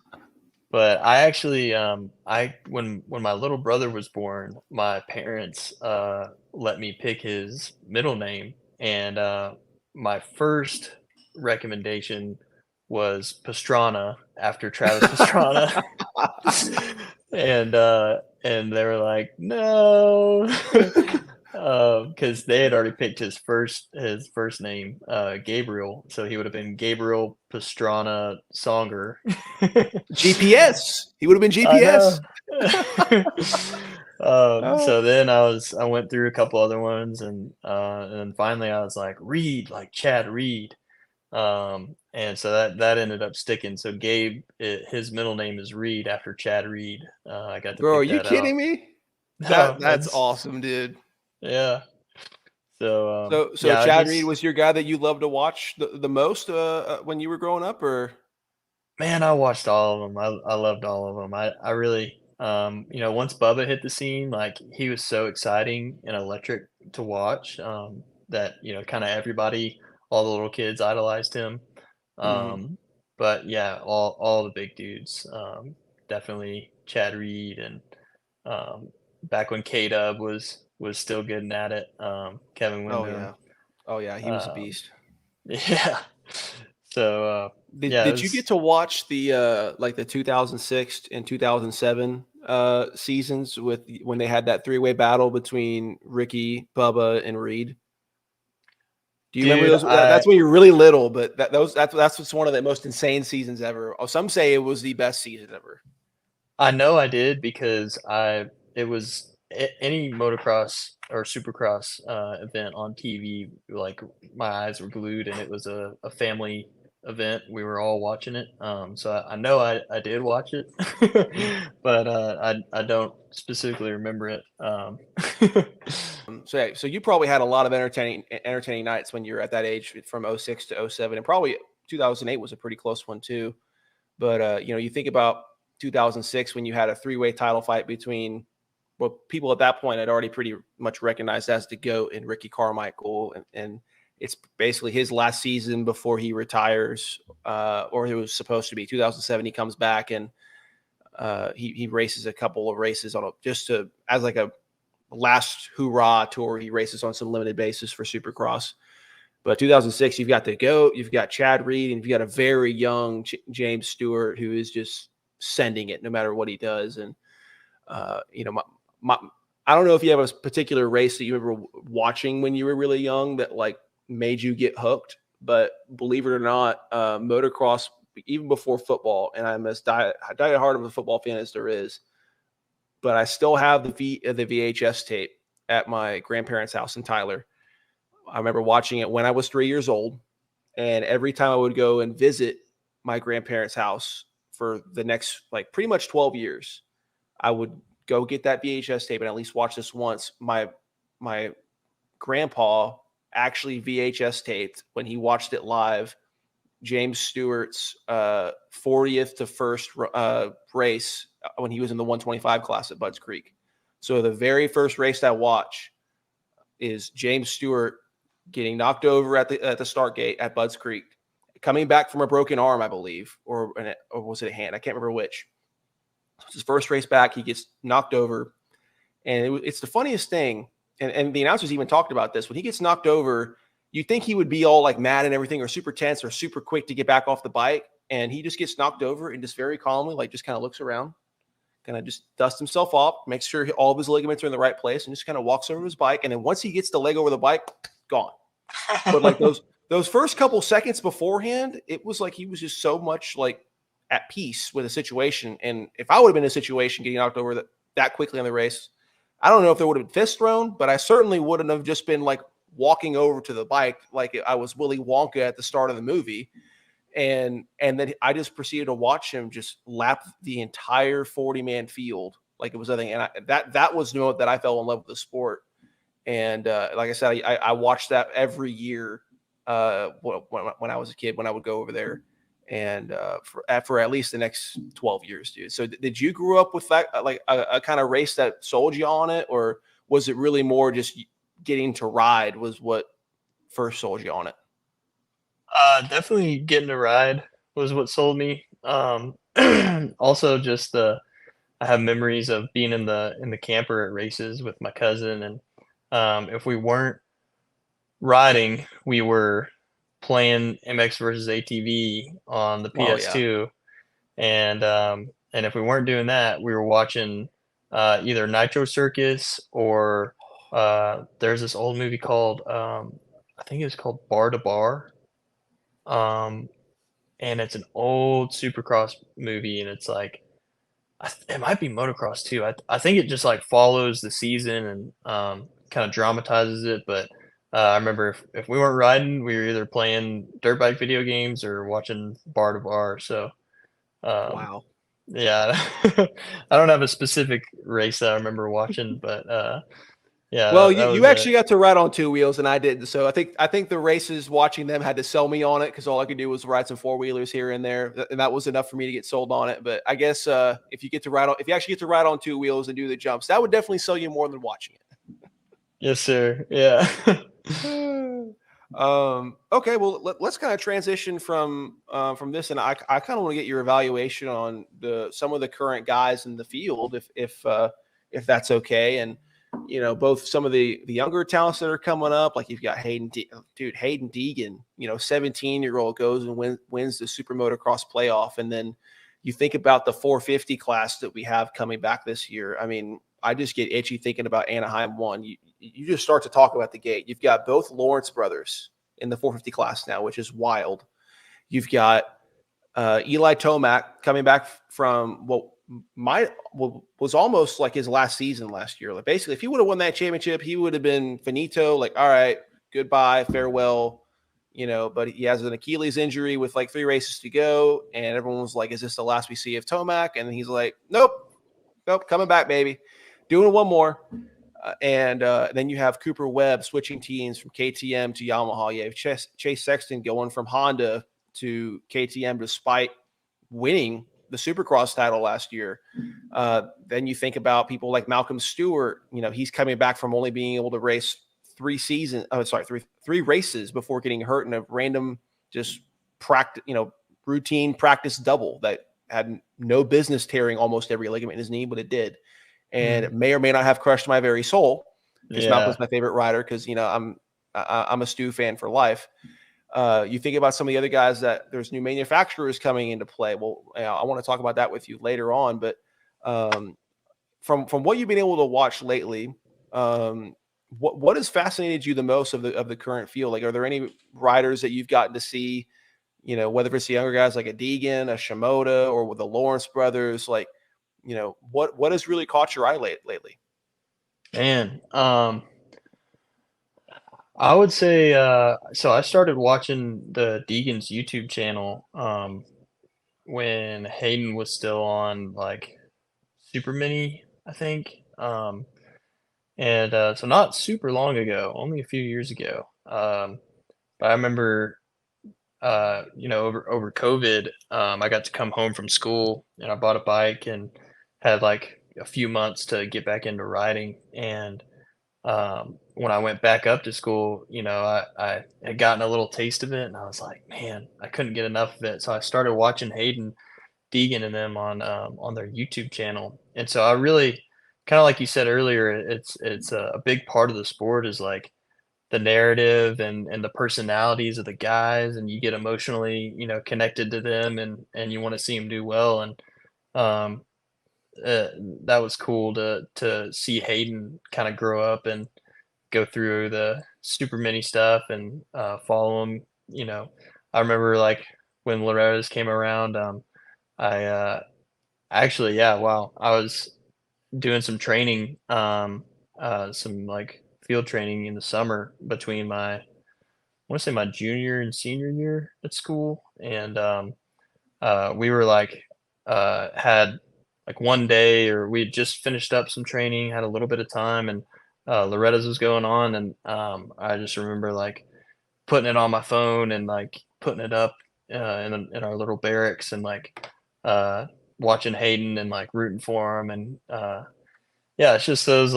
But I actually, I when my little brother was born, my parents, let me pick his middle name, and, my first recommendation was Pastrana after Travis Pastrana, and they were like, "No," because they had already picked his first name, Gabriel, so he would have been Gabriel Pastrana Songer. GPS. He would have been I GPS. know. Oh, So then I went through a couple other ones and then finally I was like, Reed, like Chad Reed. And so that ended up sticking. So Gabe, his middle name is Reed after Chad Reed. I got to bro, are pick you that out. kidding me? No, That's it's awesome, dude. yeah. So So yeah, I Chad Reed just was your guy that you loved to watch the most when you were growing up, or? man, I watched all of them. I loved all of them. I really, once Bubba hit the scene, like he was so exciting and electric to watch, that, kind of everybody, all the little kids idolized him. Mhm. Um, but yeah, all the big dudes, definitely Chad Reed and, um, back when K-Dub was still getting at it, Kevin Oh Windham. yeah. Oh yeah, he was a Um, beast. yeah. So, Did yeah, it did you get was to watch the like the 2006 and 2007 seasons with when they had that three-way battle between Ricky, Bubba, and Reed? Do you remember dude, those? That's when you're really little, but that's what's one of the most insane seasons ever. Oh, some say it was the best season ever. I know I did because it was any motocross or supercross event on TV. Like my eyes were glued, and it was a family event. We were all watching it. So I know I did watch it, but I don't specifically remember it. So yeah, so you probably had a lot of entertaining nights when you were at that age from '06 to '07, and probably 2008 was a pretty close one too. But you think about 2006 when you had a three-way title fight between well, people at that point had already pretty much recognized as the GOAT and Ricky Carmichael, and it's basically his last season before he retires, or it was supposed to be 2007. He comes back and he races a couple of races on just to as like a last hoorah tour. He races on some limited basis for Supercross. But 2006, you've got the GOAT, you've got Chad Reed, and you've got a very young James Stewart who is just sending it no matter what he does. And my I don't know if you have a particular race that you remember watching when you were really young that like made you get hooked, but believe it or not, motocross even before football, and I'm as diet hard of a football fan as there is, but I still have the VHS tape at my grandparents' house in Tyler. I remember watching it when I was 3 years old, and every time I would go and visit my grandparents' house for the next like pretty much 12 years, I would go get that VHS tape and at least watch this once. My grandpa actually VHS taped when he watched it live James Stewart's 40th to first race when he was in the 125 class at Budds Creek. So the very first race I watch is James Stewart getting knocked over at the start gate at Budds Creek, coming back from a broken arm, I believe, or was it a hand? I can't remember which. It's his first race back. He gets knocked over, and it's the funniest thing. And the announcers even talked about this. When he gets knocked over, you think he would be all like mad and everything, or super tense, or super quick to get back off the bike, and he just gets knocked over and just very calmly, like just kind of looks around, kind of just dusts himself off, makes sure all of his ligaments are in the right place, and just kind of walks over his bike. And then once he gets the leg over the bike, gone. But like those first couple seconds beforehand, it was like he was just so much like at peace with the situation. And if I would have been in a situation getting knocked over that quickly in the race, I don't know if there would have been fists thrown, but I certainly wouldn't have just been like walking over to the bike like I was Willy Wonka at the start of the movie. and then I just proceeded to watch him just lap the entire 40-man field like it was nothing. And that was the moment that I fell in love with the sport. And like I said, I watched that every year when I was a kid, when I would go over there, and for at least the next 12 years, dude. So did you grow up with that, like a kind of race that sold you on it, or was it really more just getting to ride was what first sold you on it? Definitely getting to ride was what sold me. Also just I have memories of being in the camper at races with my cousin, and if we weren't riding, we were playing MX versus ATV on the Oh yeah. PS2, and if we weren't doing that, we were watching either Nitro Circus or there's this old movie called I think it was called Bar to Bar, um, and it's an old Supercross movie, and it's like it might be motocross too. I think it just like follows the season and kind of dramatizes it. But I remember if we weren't riding, we were either playing dirt bike video games or watching bar to bar. So um, Wow. yeah, I don't have a specific race that I remember watching, but yeah, Well, that you was it. actually got to ride on two wheels, and I didn't. So I think the races watching them had to sell me on it because all I could do was ride some four wheelers here and there, and that was enough for me to get sold on it. But I guess if you actually get to ride on two wheels and do the jumps, that would definitely sell you more than watching Yes, sir. Yeah. it. Okay, well let's kind of transition from this, and I kind of want to get your evaluation on some of the current guys in the field, if that's okay. And both some of the younger talents that are coming up, like you've got Hayden Deegan, 17-year-old goes and wins the super motocross playoff. And then you think about the 450 class that we have coming back this year. I mean, I just get itchy thinking about Anaheim 1. You just start to talk about the gate. You've got both Lawrence brothers in the 450 class now, which is wild. You've got Eli Tomac coming back from what was almost like his last season last year. Like basically, if he would have won that championship, he would have been finito. Like, all right, goodbye, farewell. But he has an Achilles injury with like 3 races to go, and everyone was like, "Is this the last we see of Tomac?" And he's like, "Nope, nope, coming back, baby, doing one more." And then you have Cooper Webb switching teams from KTM to Yamaha. You have Chase Sexton going from Honda to KTM despite winning the Supercross title last year. Then you think about people like Malcolm Stewart. He's coming back from only being able to race three races before getting hurt in a random just practice, routine practice double that had no business tearing almost every ligament in his knee, but it did. And it may or may not have crushed my very soul because Yeah. Malcolm's my favorite rider because I'm a Stu fan for life. You think about some of the other guys that there's new manufacturers coming into play. Well, I want to talk about that with you later on. But from what you've been able to watch lately, what has fascinated you the most of the current field? Like, are there any riders that you've gotten to see? Whether it's the younger guys like a Deegan, a Shimoda, or with the Lawrence brothers, like, what has really caught your eye lately? Man, I would say, so I started watching the Deegan's YouTube channel, when Hayden was still on like Super Mini, I think. So not super long ago, only a few years ago. But I remember, over COVID, I got to come home from school and I bought a bike and had like a few months to get back into riding. And when I went back up to school, I had gotten a little taste of it, and I was like, man, I couldn't get enough of it. So I started watching Hayden Deegan and them on their YouTube channel, and so I really, kind of like you said earlier, it's a big part of the sport is like the narrative and the personalities of the guys, and you get emotionally, connected to them, and you want to see them do well, and um, uh, that was cool to see Hayden kind of grow up and go through the super mini stuff and follow him. I remember like when Loretta's came around, I actually, yeah, wow, I was doing some training, some like field training in the summer between my want to say my junior and senior year at school, and we were had like one day, or we had just finished up some training, had a little bit of time, and Loretta's was going on, and I just remember like putting it on my phone and like putting it up in our little barracks, and like uh, watching Hayden and like rooting for him, and yeah, it's just those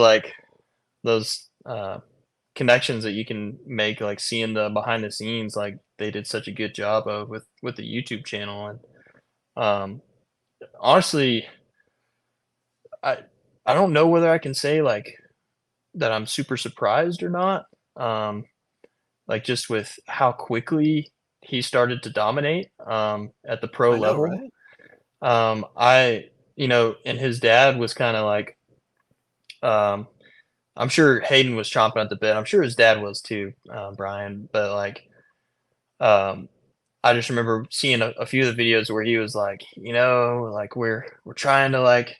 connections that you can make, like seeing the behind the scenes, like they did such a good job of with the YouTube channel. And um, honestly, I I don't know whether I can say like that I'm super surprised or not. Um, like just with how quickly he started to dominate at the pro I know, level. right? I and his dad was kind of like, um, I'm sure Hayden was chomping at the bit. I'm sure his dad was too, Brian. But like, um, I just remember seeing a few of the videos where he was like, like we're trying to like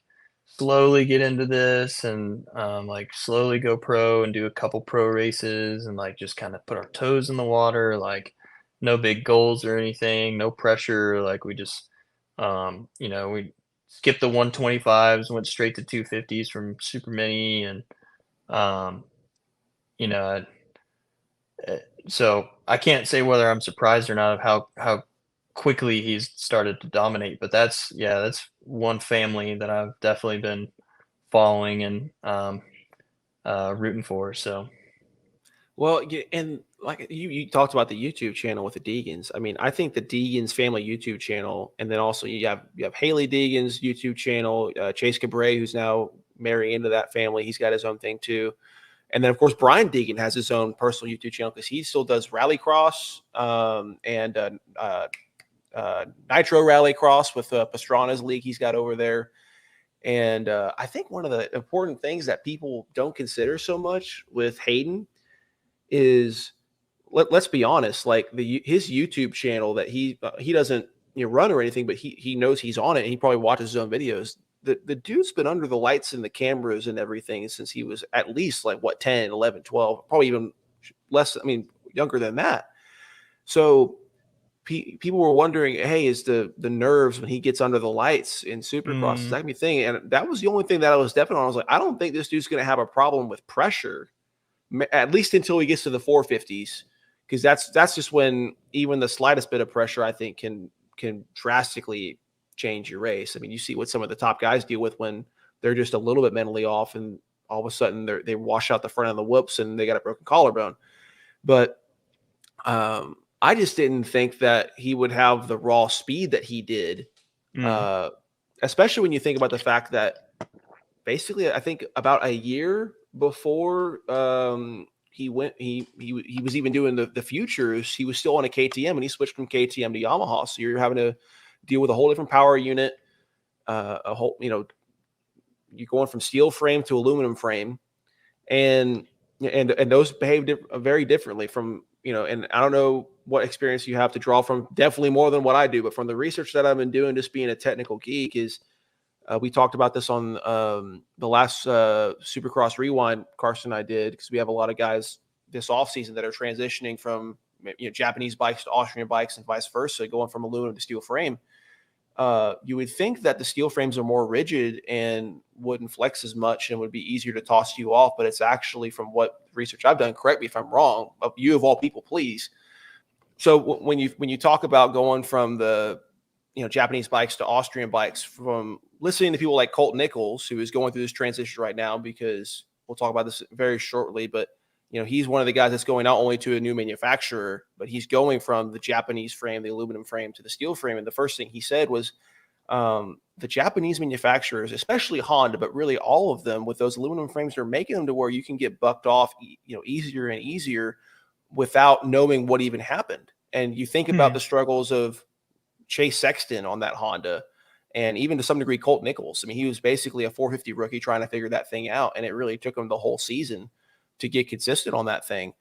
slowly get into this, and like slowly go pro and do a couple pro races, and like just kind of put our toes in the water, like no big goals or anything, no pressure. Like we just, we skipped the 125s, went straight to 250s from super mini, and um, you know, uh, so I can't say whether I'm surprised or not of how quickly he's started to dominate. But that's one family that I've definitely been following and rooting for. So Well, yeah, and like you talked about the YouTube channel with the Deegans. I mean, I think the Deegans family YouTube channel, and then also you have Haley Deegan's YouTube channel, Chase Cabre, who's now marrying into that family. He's got his own thing too. And then of course Brian Deegan has his own personal YouTube channel because he still does rallycross and Nitro Rallycross with Pastrana's league he's got over there. And I think one of the important things that people don't consider so much with Hayden is let's be honest, like his YouTube channel that he doesn't run or anything, but he knows he's on it and he probably watches his own videos. The dude's been under the lights and the cameras and everything since he was at least like what 10, 11, 12, probably even less, I mean younger than that. So people were wondering, hey, is the nerves when he gets under the lights in Supercross, is that gonna be a thing? And that was the only thing that I was definitely on. I was like, I don't think this dude's gonna have a problem with pressure, at least until he gets to the 450s, because that's just when even the slightest bit of pressure I think can drastically change your race. I mean, you see what some of the top guys deal with when they're just a little bit mentally off, and all of a sudden they wash out the front of the whoops and they got a broken collarbone. But I just didn't think that he would have the raw speed that he did, mm, uh, especially when you think about the fact that basically, I think about a year before he was even doing the futures, he was still on a KTM and he switched from KTM to Yamaha. So you're having to deal with a whole different power unit, a whole you're going from steel frame to aluminum frame, and and those behave very differently from and I don't know what experience you have to draw from, definitely more than what I do, but from the research that I've been doing, just being a technical geek, is we talked about this on the last Supercross Rewind Carson and I did, because we have a lot of guys this offseason that are transitioning from Japanese bikes to Austrian bikes and vice versa, going from aluminum to steel frame. You would think that the steel frames are more rigid and wouldn't flex as much and would be easier to toss you off, but it's actually, from what research I've done, correct me if I'm wrong, but you of all people, please. So when you talk about going from the Japanese bikes to Austrian bikes, from listening to people like Colt Nichols, who is going through this transition right now, because we'll talk about this very shortly, but he's one of the guys that's going not only to a new manufacturer, but he's going from the Japanese frame, the aluminum frame, to the steel frame. And the first thing he said was the Japanese manufacturers, especially Honda, but really all of them, with those aluminum frames, they're making them to where you can get bucked off easier and easier without knowing what even happened. And you think about mm, the struggles of Chase Sexton on that Honda, and even to some degree Colt Nichols. I mean, he was basically a 450 rookie trying to figure that thing out, and it really took him the whole season to get consistent on that thing.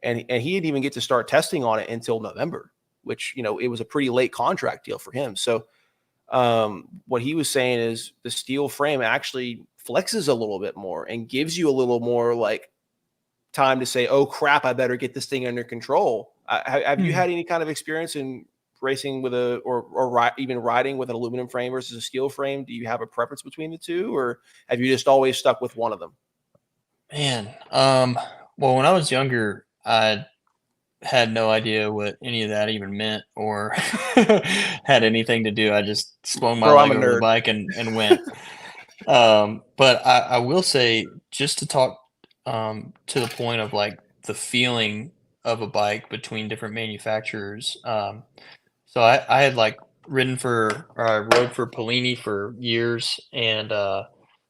And he didn't even get to start testing on it until November, which it was a pretty late contract deal for him. So what he was saying is the steel frame actually flexes a little bit more and gives you a little more like time to say, oh crap, I better get this thing under control. Have you Hmm. had any kind of experience in racing with even riding with an aluminum frame versus a steel frame? Do you have a preference between the two, or have you just always stuck with one of them? Man, well, when I was younger, I had no idea what any of that even meant or had anything to do. I just swung my Bro, I'm leg a over the nerd. bike and went. But I will say, just to talk to the point of like the feeling of a bike between different manufacturers. So I had like ridden for or I rode for Polini for years, and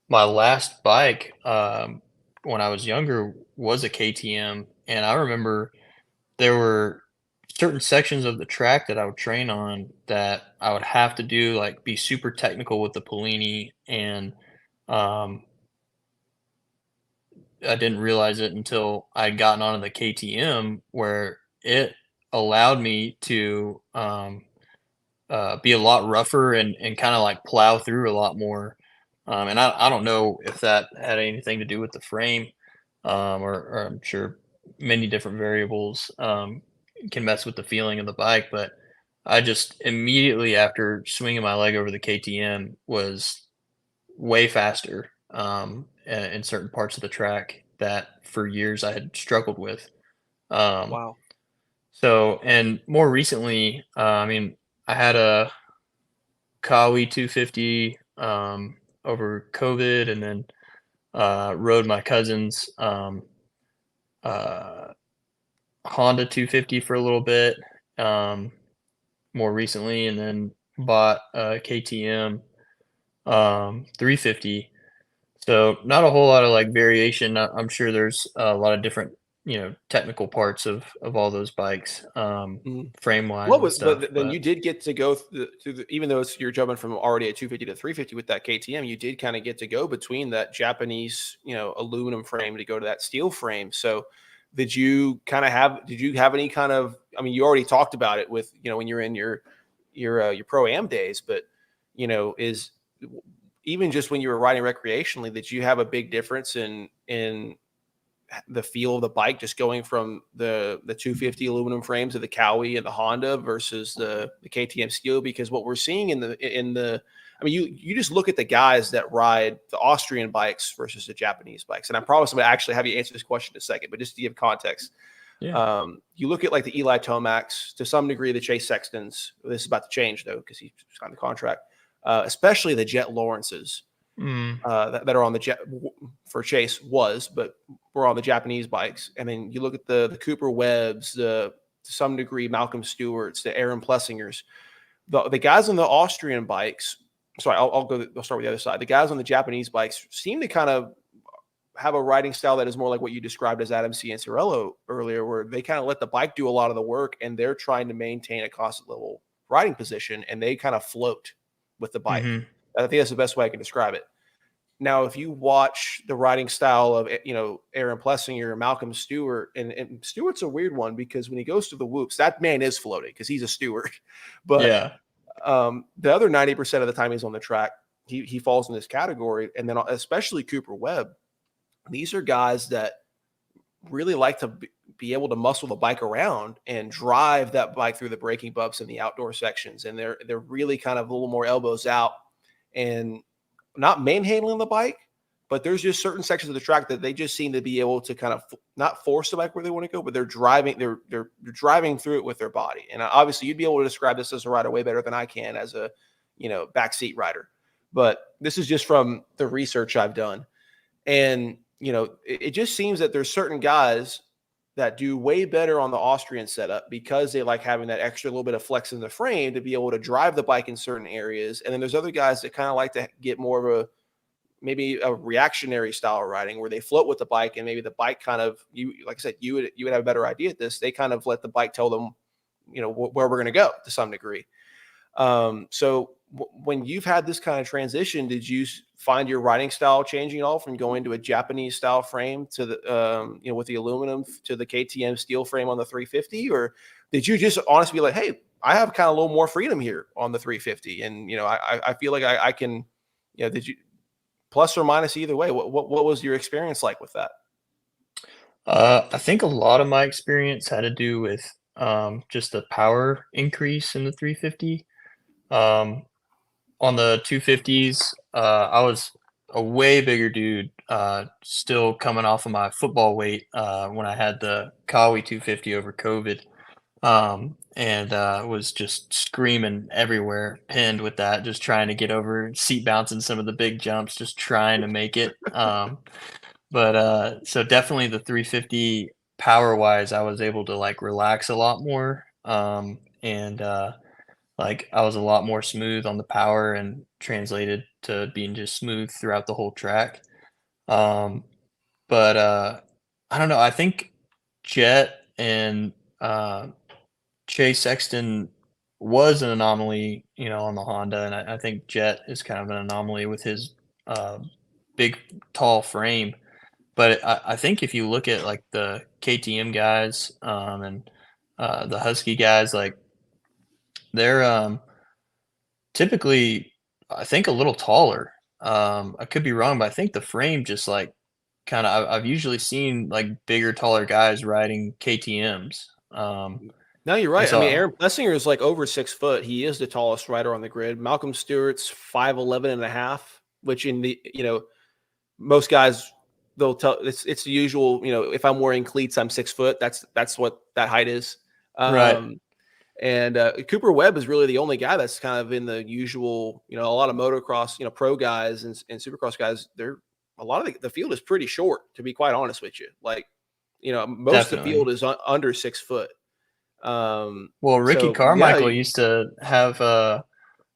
my last bike when I was younger was a KTM, and I remember there were certain sections of the track that I would train on that I would have to do like be super technical with the Polini, and um, I didn't realize it until I'd gotten onto the KTM where it allowed me to be a lot rougher and kind of like plow through a lot more. And I don't know if that had anything to do with the frame, or I'm sure many different variables can mess with the feeling of the bike. But I just immediately after swinging my leg over the KTM was way faster in certain parts of the track that for years I had struggled with. Um, Wow. so, and more recently, I mean, I had a Kawi 250 over COVID, and then rode my cousin's uh, Honda 250 for a little bit um, more recently, and then bought a KTM 350. So not a whole lot of like variation. I'm sure there's a lot of different, technical parts of all those bikes, Mhm. frame wise What and was stuff. then But you did get to go through even though you're jumping from already a 250 to 350 with that KTM, you did kind of get to go between that Japanese, aluminum frame to go to that steel frame. So did you have any kind of, I mean, you already talked about it with, when you're in your pro am days, but is even just when you were riding recreationally, did you have a big difference in the feel of the bike, just going from the 250 aluminum frames of the Cowie and the Honda versus the KTM steel? Because what we're seeing in the I mean, you just look at the guys that ride the Austrian bikes versus the Japanese bikes, and I promise I'm going to actually have you answer this question in a second. But just to give context, yeah, you look at like the Eli Tomacs, to some degree the Chase Sextons. This is about to change though because he signed the contract. Especially the Jet Lawrences mm, that are on the jet for Chase was, but were on the Japanese bikes. And then you look at the Cooper Webbs, the to some degree Malcolm Stewart's, the Aaron Plessingers, the guys on the Austrian bikes. Sorry, I'll start with the other side. The guys on the Japanese bikes seem to kind of have a riding style that is more like what you described as Adam Cianciarulo earlier, where they kind of let the bike do a lot of the work and they're trying to maintain a constant level riding position and they kind of float with the bike. hmm, I think that's the best way I can describe it. Now, if you watch the riding style of Aaron Plessinger, Malcolm Stewart, and Stewart's a weird one because when he goes to the whoops, that man is floating because he's a Stewart. But yeah, the other 90% of the time he's on the track, he falls in this category. And then especially Cooper Webb, these are guys that really like to be able to muscle the bike around and drive that bike through the braking bumps in the outdoor sections. And they're really kind of a little more elbows out and not manhandling the bike, but there's just certain sections of the track that they just seem to be able to kind of not force the bike where they want to go, but they're driving through it with their body. And obviously, you'd be able to describe this as a rider way better than I can as a backseat rider. But this is just from the research I've done, and it just seems that there's certain guys that do way better on the Austrian setup because they like having that extra little bit of flex in the frame to be able to drive the bike in certain areas. And then there's other guys that kind of like to get more of a maybe a reactionary style of riding where they float with the bike and maybe the bike kind of you like I said you would have a better idea at this. They kind of let the bike tell them where we're going to go to some degree. So when you've had this kind of transition, did you find your riding style changing at all from going to a Japanese style frame to the, with the aluminum to the KTM steel frame on the 350? Or did you just honestly be like, hey, I have kind of a little more freedom here on the 350. And, I feel like I can, did you plus or minus either way? What was your experience like with that? I think a lot of my experience had to do with just the power increase in the 350. Um, on the 250s, I was a way bigger dude, still coming off of my football weight when I had the Kawi 250 over COVID. And was just screaming everywhere, pinned with that, just trying to get over, seat bouncing some of the big jumps, just trying to make it. But so definitely the 350 power wise, I was able to like relax a lot more. And like I was a lot more smooth on the power and translated to being just smooth throughout the whole track. Um, but I don't know. I think Jet and Chase Sexton was an anomaly, on the Honda, and I think Jet is kind of an anomaly with his uh, big, tall frame. But I think if you look at like the KTM guys and the Husky guys, like they're typically, I think, a little taller. I could be wrong, but I think the frame just like kind of. I've usually seen like bigger, taller guys riding KTM's. No, you're And right. I mean, so Aaron Plessinger is like over 6 foot. He is the tallest rider on the grid. Malcolm Stewart's 5'11" and a half, which in the, most guys, they'll tell it's the usual, if I'm wearing cleats, I'm 6 foot. That's what that height is. right, Um, and Cooper Webb is really the only guy that's kind of in the usual, a lot of motocross, pro guys and supercross guys, a lot of the field is pretty short, to be quite honest with you. Like, most of the field definitely. is under 6 foot. Well, Ricky So yeah, Carmichael used to have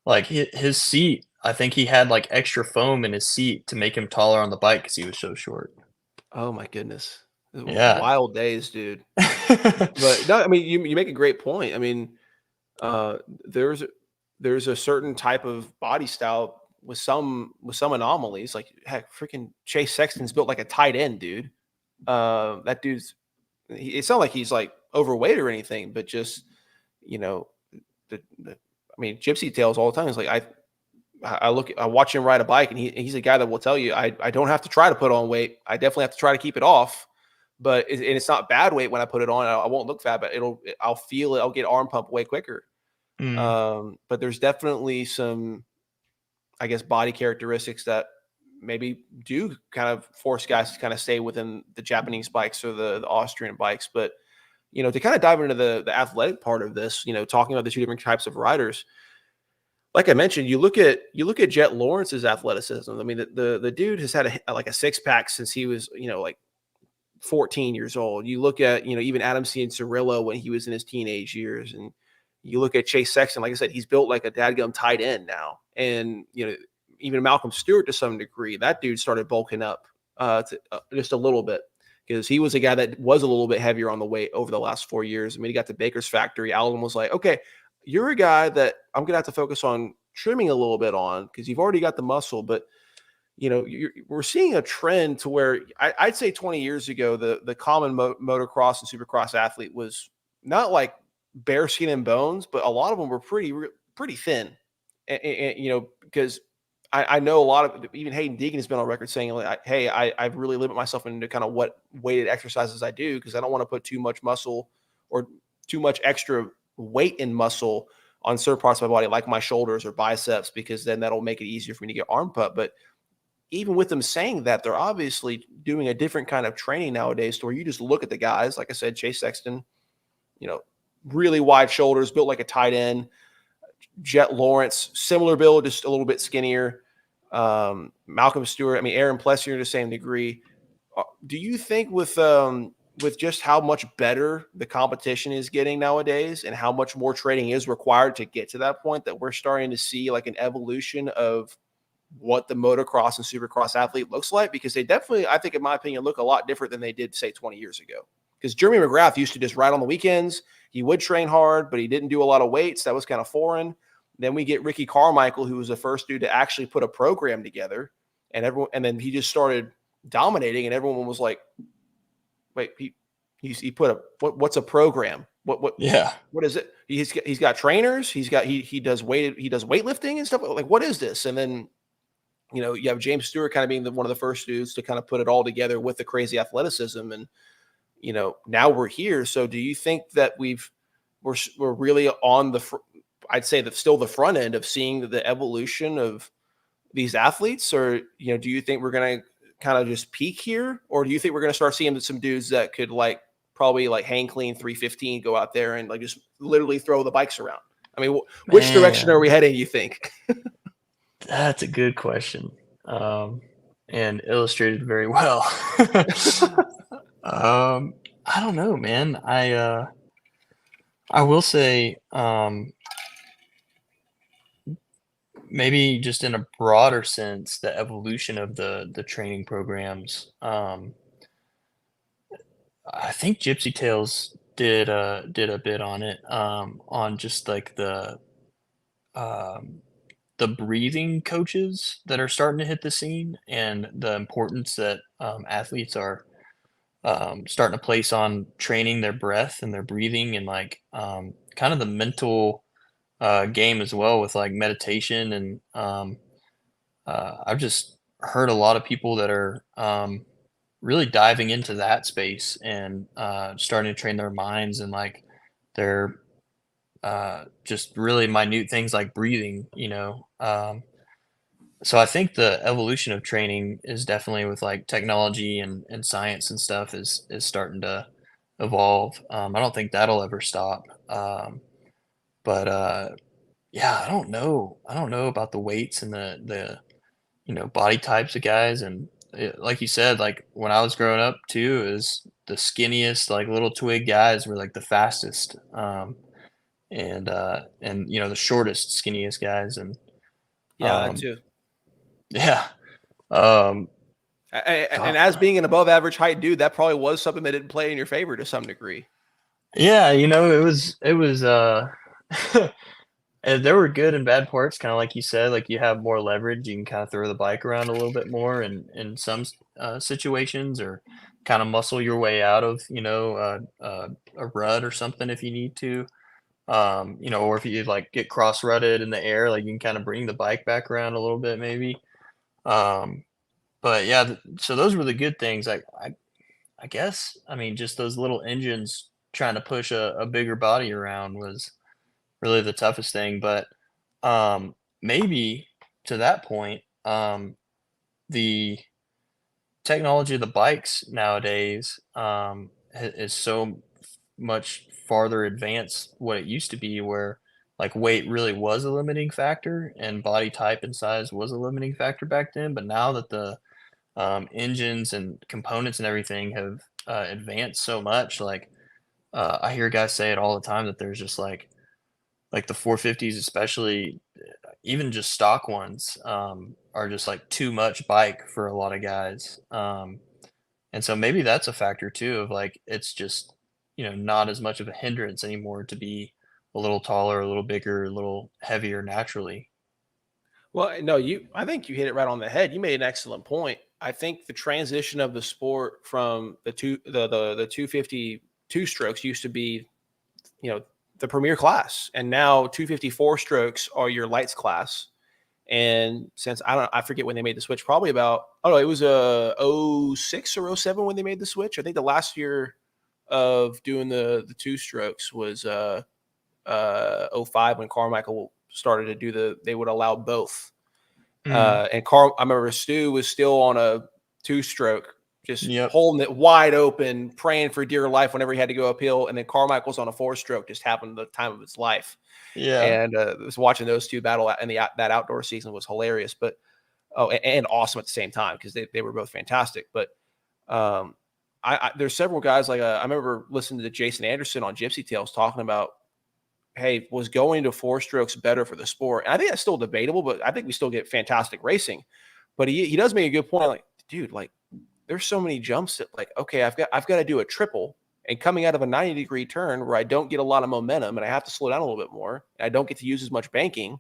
like his seat. I think he had like extra foam in his seat to make him taller on the bike because he was so short. oh my goodness. Yeah. Wild days, dude. But no, I mean, you make a great point. I mean, uh, there's there's a certain type of body style with some anomalies. Like heck, freaking Chase Sexton's built like a tight end, dude. That dude's it's not like he's like overweight or anything, but just you know, I mean, Gypsy Tales all the time. It's like I watch him ride a bike, and he's a guy that will tell you I don't have to try to put on weight. I definitely have to try to keep it off, but and it's not bad weight when I put it on. I won't look fat, but I'll feel it. I'll get arm pump way quicker. Mm, But there's definitely some, I guess, body characteristics that maybe do kind of force guys to kind of stay within the Japanese bikes or the Austrian bikes. But to kind of dive into the athletic part of this, talking about the two different types of riders, like I mentioned, you look at Jet Lawrence's athleticism. I mean, the dude has had like a six pack since he was like 14 years old. You look at even Adam Cianciarulo when he was in his teenage years, and you look at Chase Sexton. Like I said, he's built like a dadgum tight end now, and even Malcolm Stewart to some degree. That dude started bulking up just a little bit because he was a guy that was a little bit heavier on the weight over the last 4 years. I mean, he got to Baker's factory. Alan was like, okay, you're a guy that I'm going to have to focus on trimming a little bit on because you've already got the muscle. But, we're seeing a trend to where I'd say 20 years ago, the common motocross and supercross athlete was not like bare skin and bones, but a lot of them were pretty thin. Because I know a lot of even Hayden Deegan has been on record saying, like, hey, I've really limit myself into kind of what weighted exercises I do because I don't want to put too much muscle or too much extra weight and muscle on certain parts of my body, like my shoulders or biceps, because then that'll make it easier for me to get arm pump. But even with them saying that, they're obviously doing a different kind of training nowadays to where you just look at the guys, like I said, Chase Sexton, you know, really wide shoulders, built like a tight end. Jet Lawrence, similar build, just a little bit skinnier. Malcolm Stewart, I mean, Aaron Plessinger to the same degree. Do you think with just how much better the competition is getting nowadays and how much more training is required to get to that point that we're starting to see like an evolution of what the motocross and supercross athlete looks like? Because they definitely, I think, in my opinion, look a lot different than they did, say, 20 years ago. Because Jeremy McGrath used to just ride on the weekends. He would train hard, but he didn't do a lot of weights. That was kind of foreign. Then we get Ricky Carmichael, who was the first dude to actually put a program together, and then he just started dominating, and everyone was like, "Wait, he put what's a program? yeah. What is it? He's got trainers. He does weightlifting and stuff. Like, what is this?" And then you have James Stewart kind of being one of the first dudes to kind of put it all together with the crazy athleticism, and now we're here. So, do you think that we've we're really on I'd say that still the front end of seeing the evolution of these athletes, or do you think we're going to kind of just peak here, or do you think we're going to start seeing some dudes that could probably hang clean 315, go out there and just literally throw the bikes around? I mean, which direction are Man, we heading, you think? that's a good question, and illustrated very well. I don't know, man. I will say, maybe just in a broader sense, the evolution of the training programs. I think Gypsy Tales did a bit on it, on just like um, the breathing coaches that are starting to hit the scene and the importance that athletes are starting to place on training their breath and their breathing and kind of the mental game as well with like meditation and I've just heard a lot of people that are really diving into that space and starting to train their minds and their just really minute things like breathing, so I think the evolution of training is definitely with like technology and science and stuff is starting to evolve. I don't think that'll ever stop. But yeah, I don't know. I don't know about the weights and the body types of guys. And like you said, like when I was growing up too, is the skinniest, like little twig guys were like the fastest. And the shortest, skinniest guys. And Yeah, that um, too. yeah. Um, And as being an above average height dude, that probably was something that didn't play in your favor to some degree. Yeah, it was and there were good and bad parts, kind of like you said, like you have more leverage, you can kind of throw the bike around a little bit more in some situations, or kind of muscle your way out of a rut or something if you need to. Or if you like get cross rutted in the air, like you can kind of bring the bike back around a little bit maybe. Um, but yeah, so those were the good things. I guess, I mean, just those little engines trying to push a bigger body around was really the toughest thing. But maybe to that point, the technology of the bikes nowadays is so much farther advanced what it used to be, where like weight really was a limiting factor and body type and size was a limiting factor back then. But now that the engines and components and everything have advanced so much. I hear guys say it all the time that there's just like the 450s, especially even just stock ones, are just like too much bike for a lot of guys. And so maybe that's a factor too of like it's just not as much of a hindrance anymore to be a little taller, a little bigger, a little heavier naturally. Well, no, I think you hit it right on the head. You made an excellent point. I think the transition of the sport from the 250 two strokes used to be, you know, the premier class, and now 254 strokes are your lights class. And since I forget when they made the switch, probably about, oh no, it was '06 or '07 when they made the switch. I think the last year of doing the two strokes was '05 when Carmichael started to do they would allow both. Mm, And Carl, I remember Stu was still on a two stroke, just yep. holding it wide open, praying for dear life whenever he had to go uphill. And then Carmichael's on a four stroke, just having the time of his life. Yeah. And was watching those two battle in that outdoor season was hilarious, but and awesome at the same time because they were both fantastic. But um, there's several guys I remember listening to Jason Anderson on Gypsy Tales talking about, hey, was going to four strokes better for the sport? And I think that's still debatable, but I think we still get fantastic racing. But he does make a good point. Like, dude, like there's so many jumps that okay, I've got to do a triple, and coming out of a 90-degree turn where I don't get a lot of momentum and I have to slow down a little bit more, and I don't get to use as much banking,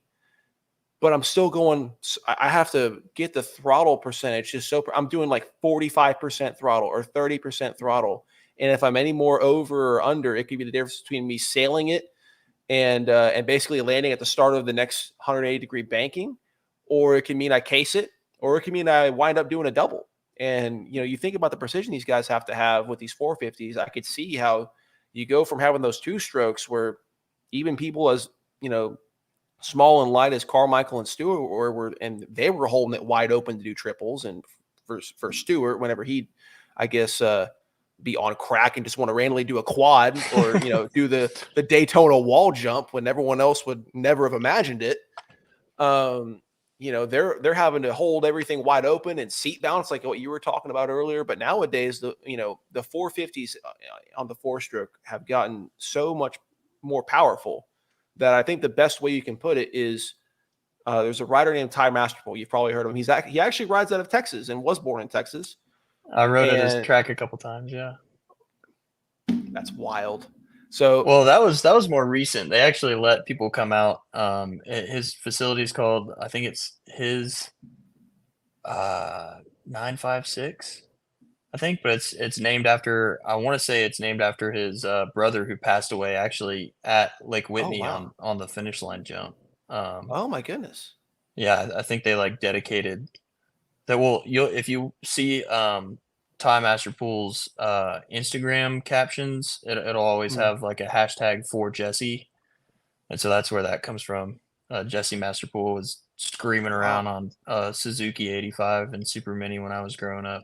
but I'm still going. I have to get the throttle percentage just so I'm doing like 45% throttle or 30% throttle. And if I'm any more over or under, it could be the difference between me sailing it and basically landing at the start of the next 180-degree banking, or it can mean I case it, or it can mean I wind up doing a double. And you think about the precision these guys have to have with these 450s. I could see how you go from having those two strokes where even people as, small and light as Carmichael and Stewart and they were holding it wide open to do triples. And for Stewart, whenever he'd, I guess, be on crack and just want to randomly do a quad or, do the Daytona wall jump when everyone else would never have imagined it. They're having to hold everything wide open and seat balance like what you were talking about earlier. But nowadays, the 450s on the 4-stroke have gotten so much more powerful that I think the best way you can put it is there's a rider named Ty Masterpool. You've probably heard of him. He actually rides out of Texas and was born in Texas. I rode at his track a couple times. Yeah. That's wild. So, well, that was more recent. They actually let people come out. His facility is called, I think it's his 956, I think, but it's named after, I want to say it's named after his brother who passed away actually at Lake Whitney on the finish line jump. Oh my goodness. Yeah, I think they like dedicated that. Well, if you see Ty Masterpool's Instagram captions, it'll always have like a hashtag for Jesse, and so that's where that comes from. Jesse Masterpool was screaming around on Suzuki 85 and Super Mini when I was growing up.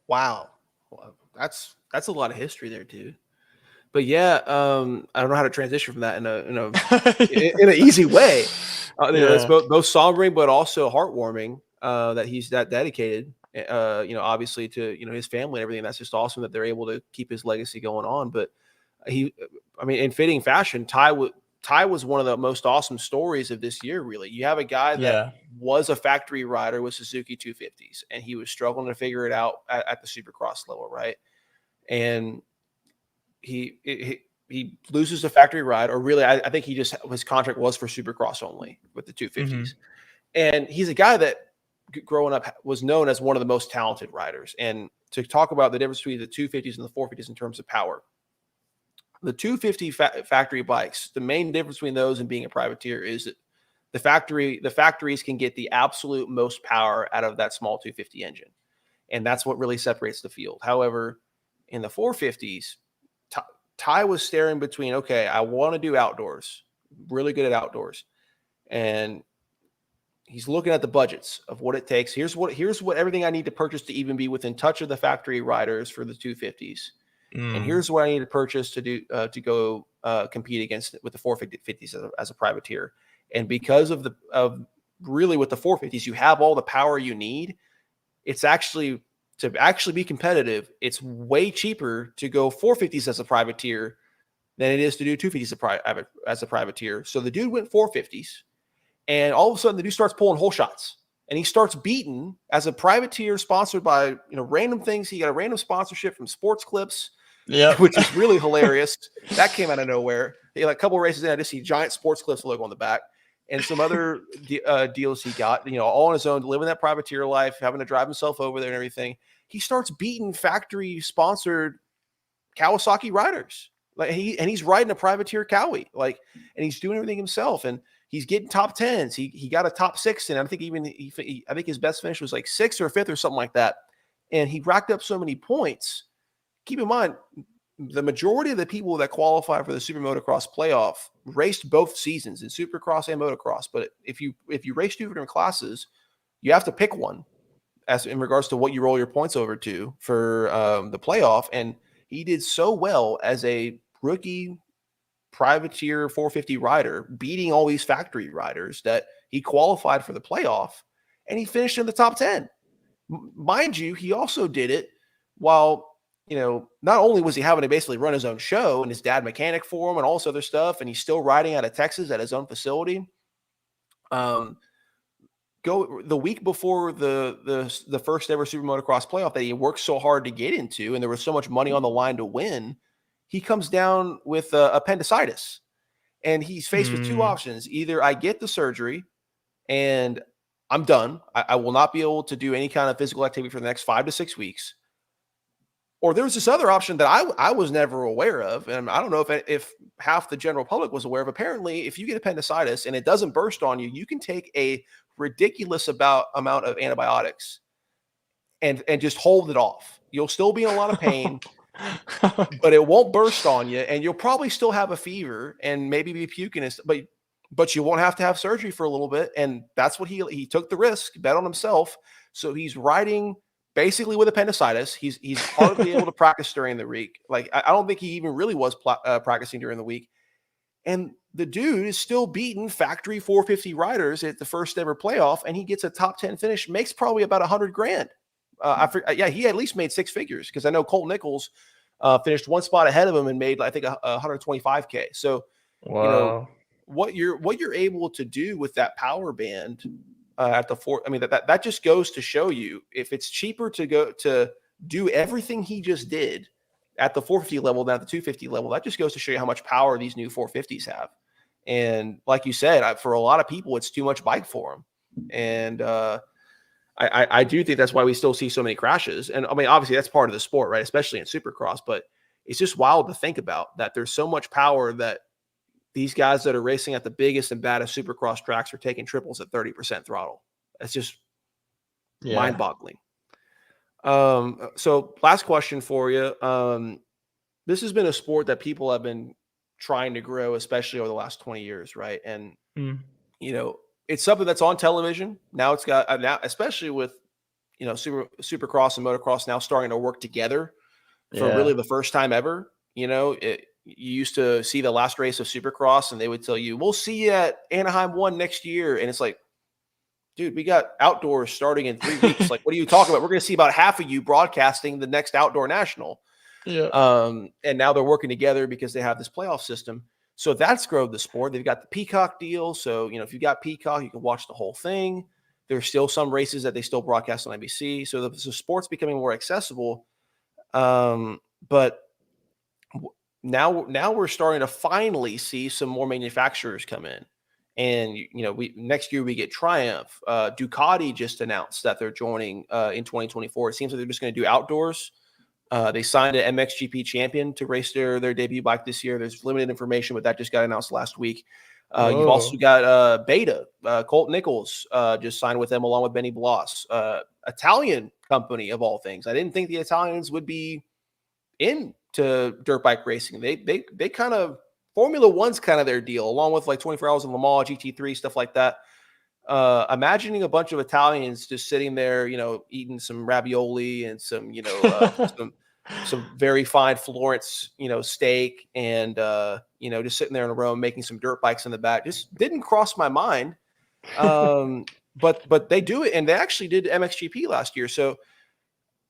Wow, well, that's a lot of history there, dude. But yeah, I don't know how to transition from that in an easy way. It's both sombering but also heartwarming that he's that dedicated. Obviously to his family and everything. That's just awesome that they're able to keep his legacy going on. But in fitting fashion, Ty was one of the most awesome stories of this year. Really, you have a guy that was a factory rider with Suzuki 250s, and he was struggling to figure it out at the supercross level, right? And he loses a factory ride, or really, I think his contract was for supercross only with the 250s. And he's a guy that growing up was known as one of the most talented riders. And to talk about the difference between the 250s and the 450s in terms of power, the 250 factory bikes, the main difference between those and being a privateer is that the factories can get the absolute most power out of that small 250 engine. And that's what really separates the field. However, in the 450s, Ty was staring between, okay, I want to do outdoors, really good at outdoors. And he's looking at the budgets of what it takes. Here's what everything I need to purchase to even be within touch of the factory riders for the 250s. And here's what I need to purchase to do to go compete against with the 450s as a privateer. And because of really with the 450s, you have all the power you need. It's actually to actually be competitive. It's way cheaper to go 450s as a privateer than it is to do 250s as a privateer. So the dude went 450s. And all of a sudden, the dude starts pulling hole shots, and he starts beating as a privateer sponsored by random things. He got a random sponsorship from Sports Clips, which is really hilarious. That came out of nowhere. He a couple of races in, I just see giant Sports Clips logo on the back, and some other deals he got. All on his own, living that privateer life, having to drive himself over there and everything. He starts beating factory sponsored Kawasaki riders, he's riding a privateer Cowie, and he's doing everything himself, and he's getting top 10s. He got a top 6, and I think I think his best finish was like 6th or 5th or something like that. And he racked up so many points. Keep in mind, the majority of the people that qualify for the Super Motocross playoff raced both seasons in Supercross and Motocross. But if you race 2 different classes, you have to pick one as in regards to what you roll your points over to for the playoff. And he did so well as a rookie privateer 450 rider, beating all these factory riders, that he qualified for the playoff and he finished in the top 10. Mind you, he also did it while, not only was he having to basically run his own show and his dad mechanic for him and all this other stuff, and he's still riding out of Texas at his own facility. Go the week before the first ever Super Motocross playoff that he worked so hard to get into, and there was so much money on the line to win, he comes down with appendicitis, and he's faced with 2 options. Either I get the surgery and I'm done. I will not be able to do any kind of physical activity for the next 5 to 6 weeks. Or there's this other option that I was never aware of. And I don't know if half the general public was aware of. Apparently, if you get appendicitis and it doesn't burst on you, you can take a ridiculous amount of antibiotics and just hold it off. You'll still be in a lot of pain. but it won't burst on you, and you'll probably still have a fever and maybe be puking, but you won't have to have surgery for a little bit. And that's what he took the risk, bet on himself. So he's riding basically with appendicitis. He's hardly able to practice during the week. Like I don't think he even really was practicing during the week. And the dude is still beating factory 450 riders at the first ever playoff, and he gets a top 10 finish, makes probably about 100 grand. Yeah, he at least made six figures because I know Colt Nichols finished one spot ahead of him and made, I think, 125K. So, you know, Wow. what you're able to do with that power band at the four, I mean, that just goes to show you if it's cheaper to go to do everything he just did at the 450 level than at the 250 level, that just goes to show you how much power these new 450s have. And like you said, for a lot of people, it's too much bike for them. And I do think that's why we still see so many crashes. And I mean, obviously that's part of the sport, right? Especially in supercross, but it's just wild to think about that there's so much power that these guys that are racing at the biggest and baddest supercross tracks are taking triples at 30% throttle. That's just mind Yeah. boggling. So last question for you. This has been a sport that people have been trying to grow, especially over the last 20 years, right? And Mm. you know, it's something that's on television now. It's got now, especially with supercross and motocross now starting to work together for really Yeah. the first time ever. You used to see the last race of supercross, and they would tell you, "We'll see you at Anaheim 1 next year," and it's like, dude, we got outdoors starting in 3 weeks. Like, what are you talking about? We're going to see about half of you broadcasting the next outdoor national. Yeah. And now they're working together because they have this playoff system. So that's grown the sport. They've got the Peacock deal. So, if you've got Peacock, you can watch the whole thing. There's still some races that they still broadcast on NBC. So the sport's becoming more accessible. But now we're starting to finally see some more manufacturers come in. And we next year we get Triumph. Ducati just announced that they're joining in 2024. It seems like they're just going to do outdoors. They signed an MXGP champion to race their debut bike this year. There's limited information, but that just got announced last week. You've also Whoa. got Beta. Colt Nichols just signed with them along with Benny Bloss. Italian company of all things. I didn't think the Italians would be into dirt bike racing. They kind of Formula One's kind of their deal, along with like 24 Hours of Le Mans, GT3, stuff like that. Imagining a bunch of Italians just sitting there, eating some ravioli and some very fine Florence, steak, and just sitting there in a row making some dirt bikes in the back just didn't cross my mind. But they do it, and they actually did MXGP last year. So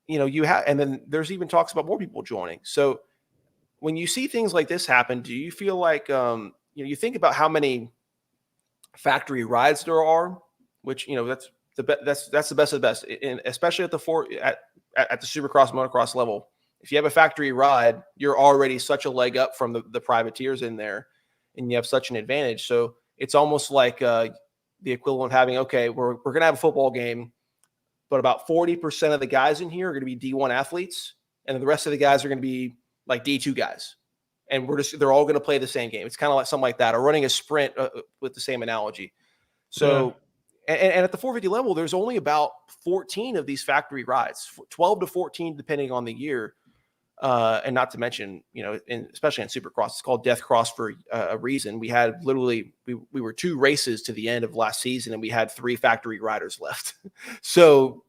you have, and then there's even talks about more people joining. So when you see things like this happen, do you feel like you think about how many factory rides there are, which that's the best of the best, and especially at the supercross motocross level. If you have a factory ride, you're already such a leg up from the privateers in there, and you have such an advantage. So it's almost like the equivalent of having, okay, we're gonna have a football game, but about 40% of the guys in here are going to be D1 athletes, and the rest of the guys are going to be like D2 guys. And they're all going to play the same game. It's kind of like something like that, or running a sprint with the same analogy. Yeah. So, and at the 450 level, there's only about 14 of these factory rides, 12 to 14, depending on the year. And not to mention, especially in Supercross, it's called Death Cross for a reason. We had literally, we were 2 races to the end of last season, and we had 3 factory riders left. So,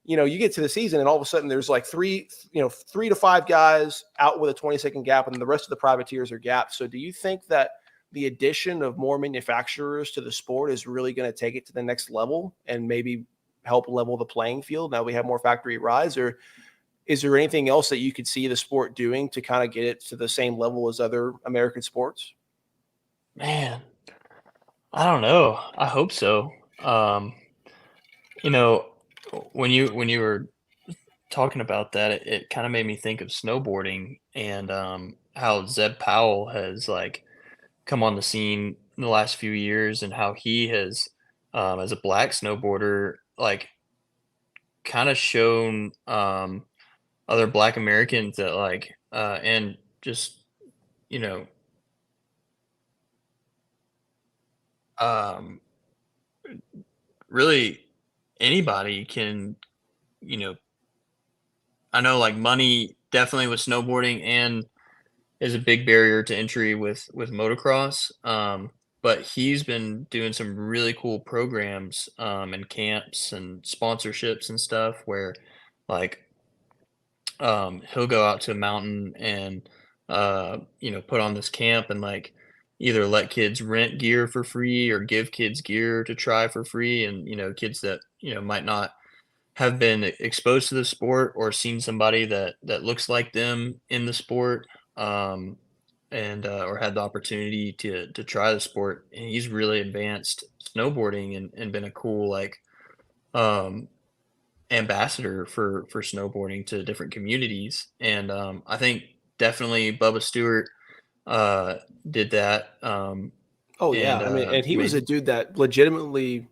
you get to the season, and all of a sudden there's like 3 to 5 guys out with a 20-second gap, and the rest of the privateers are gapped. So, do you think that the addition of more manufacturers to the sport is really going to take it to the next level and maybe help level the playing field now we have more factory rides? Or is there anything else that you could see the sport doing to kind of get it to the same level as other American sports? Man, I don't know. I hope so. You know, when you were talking about that, it kind of made me think of snowboarding and how Zeb Powell has like come on the scene in the last few years and how he has, as a black snowboarder, like kind of shown other Black Americans that and just you know um, really anybody can you know I know like money definitely with snowboarding and is a big barrier to entry with motocross. But he's been doing some really cool programs and camps and sponsorships and stuff where like he'll go out to a mountain and put on this camp and like either let kids rent gear for free or give kids gear to try for free, and kids that might not have been exposed to the sport or seen somebody that looks like them in the sport, um, and or had the opportunity to try the sport. And he's really advanced snowboarding and been a cool like um, ambassador for snowboarding to different communities. And I think definitely Bubba Stewart uh, did that, Oh yeah, and I mean, and he was a made dude that legitimately,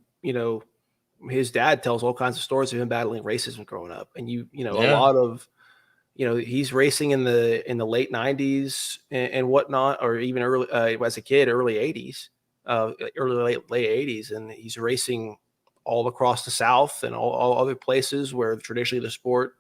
his dad tells all kinds of stories of him battling racism growing up, and a yeah, lot of, he's racing in the late '90s and whatnot, or even early as a kid, early '80s, early late '80s, and he's racing all across the South and all other places where traditionally the sport,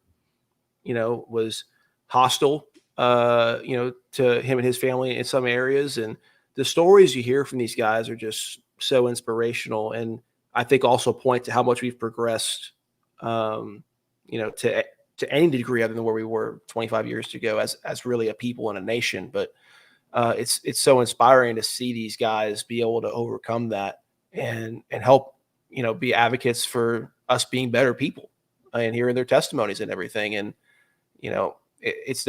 was hostile, to him and his family in some areas. And the stories you hear from these guys are just so inspirational. And I think also point to how much we've progressed, um, to any degree other than where we were 25 years ago as really a people and a nation. But it's so inspiring to see these guys be able to overcome that and help, be advocates for us being better people and hearing their testimonies and everything. And it's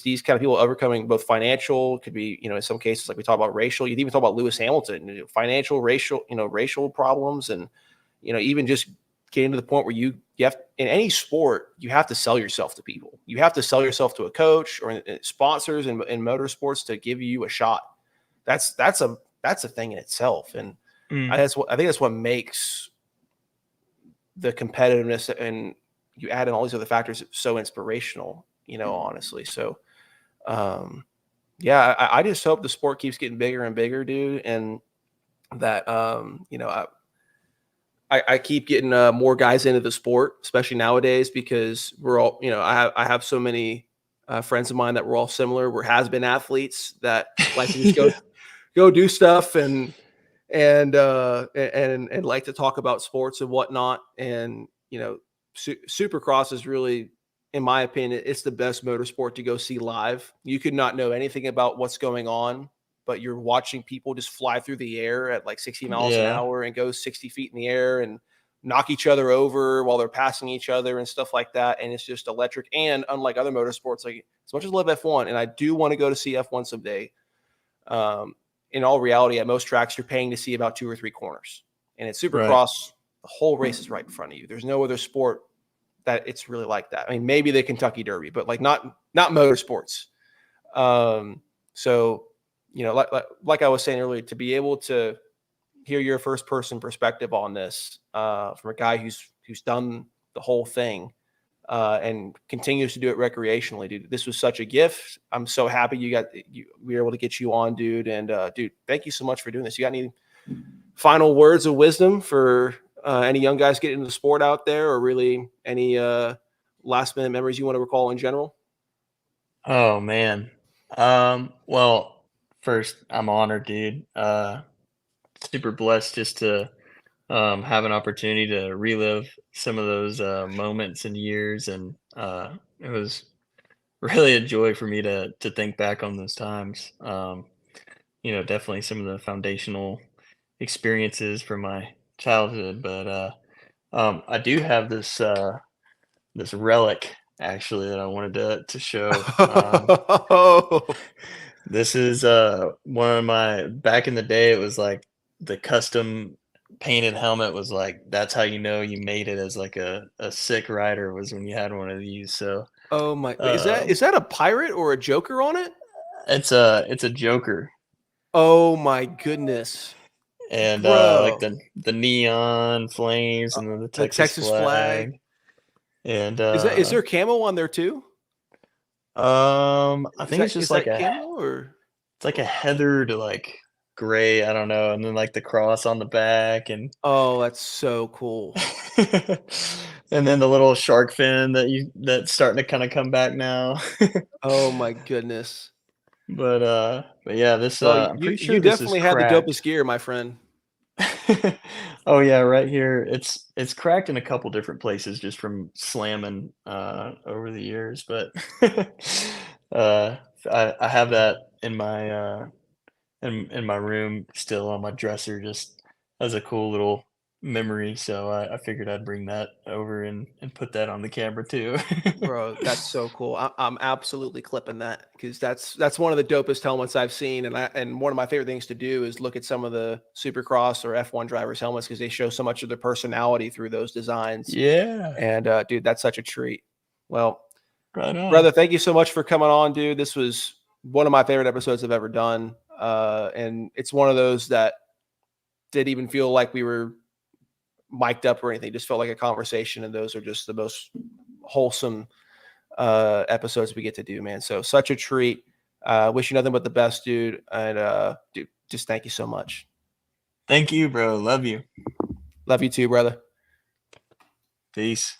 these kind of people overcoming both financial, could be, in some cases, like we talk about racial, you'd even talk about Lewis Hamilton, financial, racial problems. And, even just getting to the point where you have, in any sport, you have to sell yourself to people. You have to sell yourself to a coach or sponsors in motorsports to give you a shot. That's a thing in itself. And mm, I think that's what makes the competitiveness, and you add in all these other factors, so inspirational, honestly. So, um, yeah, I just hope the sport keeps getting bigger and bigger, dude. And that, I keep getting more guys into the sport, especially nowadays, because we're all, I have so many friends of mine that we're all similar. We're has-been athletes that like to just yeah, go do stuff and like to talk about sports and whatnot. And supercross is really, in my opinion, it's the best motorsport to go see live. You could not know anything about what's going on, but you're watching people just fly through the air at like 60 miles an yeah, hour and go 60 feet in the air and knock each other over while they're passing each other and stuff like that. And it's just electric. And unlike other motorsports, like as much as I love F1, and I do want to go to see F1 someday, um, in all reality, at most tracks, you're paying to see about 2 or 3 corners. And at right. Supercross, the whole race is right in front of you. There's no other sport that it's really like that. I mean, maybe the Kentucky Derby, but like not motorsports. Um, so like I was saying earlier, to be able to hear your first person perspective on this from a guy who's done the whole thing and continues to do it recreationally, dude. This was such a gift. I'm so happy we were able to get you on, dude. And dude, thank you so much for doing this. You got any final words of wisdom for any young guys getting into the sport out there, or really any last minute memories you want to recall in general? Oh man. Well, first, I'm honored, dude. Super blessed just to have an opportunity to relive some of those moments and years, and it was really a joy for me to think back on those times. Definitely some of the foundational experiences from my childhood, but I do have this relic actually that I wanted to show. Oh, This is one of my back in the day. It was like the custom painted helmet was like that's how you know you made it as like a sick rider was when you had one of these. So oh my! Wait, um, is that a pirate or a Joker on it? it's a Joker, Oh my goodness, and like bro! the neon flames Uh, and then the the Texas Texas flag. flag, and Is there camo on there too? I think it's just Is like that a camo or? it's like a heathered like gray, I don't know, and then like the cross on the back, and Oh, that's so cool. and then the little shark fin that's starting to kind of come back now. Oh my goodness. But yeah, this Well, I'm you pretty you sure this is definitely had the cracked. dopest gear, my friend. Oh yeah, right here. It's cracked in a couple different places just from slamming over the years, but uh I have that in my in my room still on my dresser just as a cool little memory. So I figured I'd bring that over and put that on the camera too. Bro, that's so cool. I'm absolutely clipping that because that's one of the dopest helmets I've seen, and one of my favorite things to do is look at some of the Supercross or F1 drivers' helmets because they show so much of their personality through those designs. Yeah, And dude, that's such a treat. Well, right on. brother, thank you so much for coming on, dude. This was one of my favorite episodes I've ever done, and it's one of those that didn't even feel like we were mic'd up or anything. It just felt like a conversation, and those are just the most wholesome episodes we get to do, man. So such a treat. Wish you nothing but the best, dude. And dude, just thank you so much. Thank you, bro. Love you. Love you too, brother. Peace.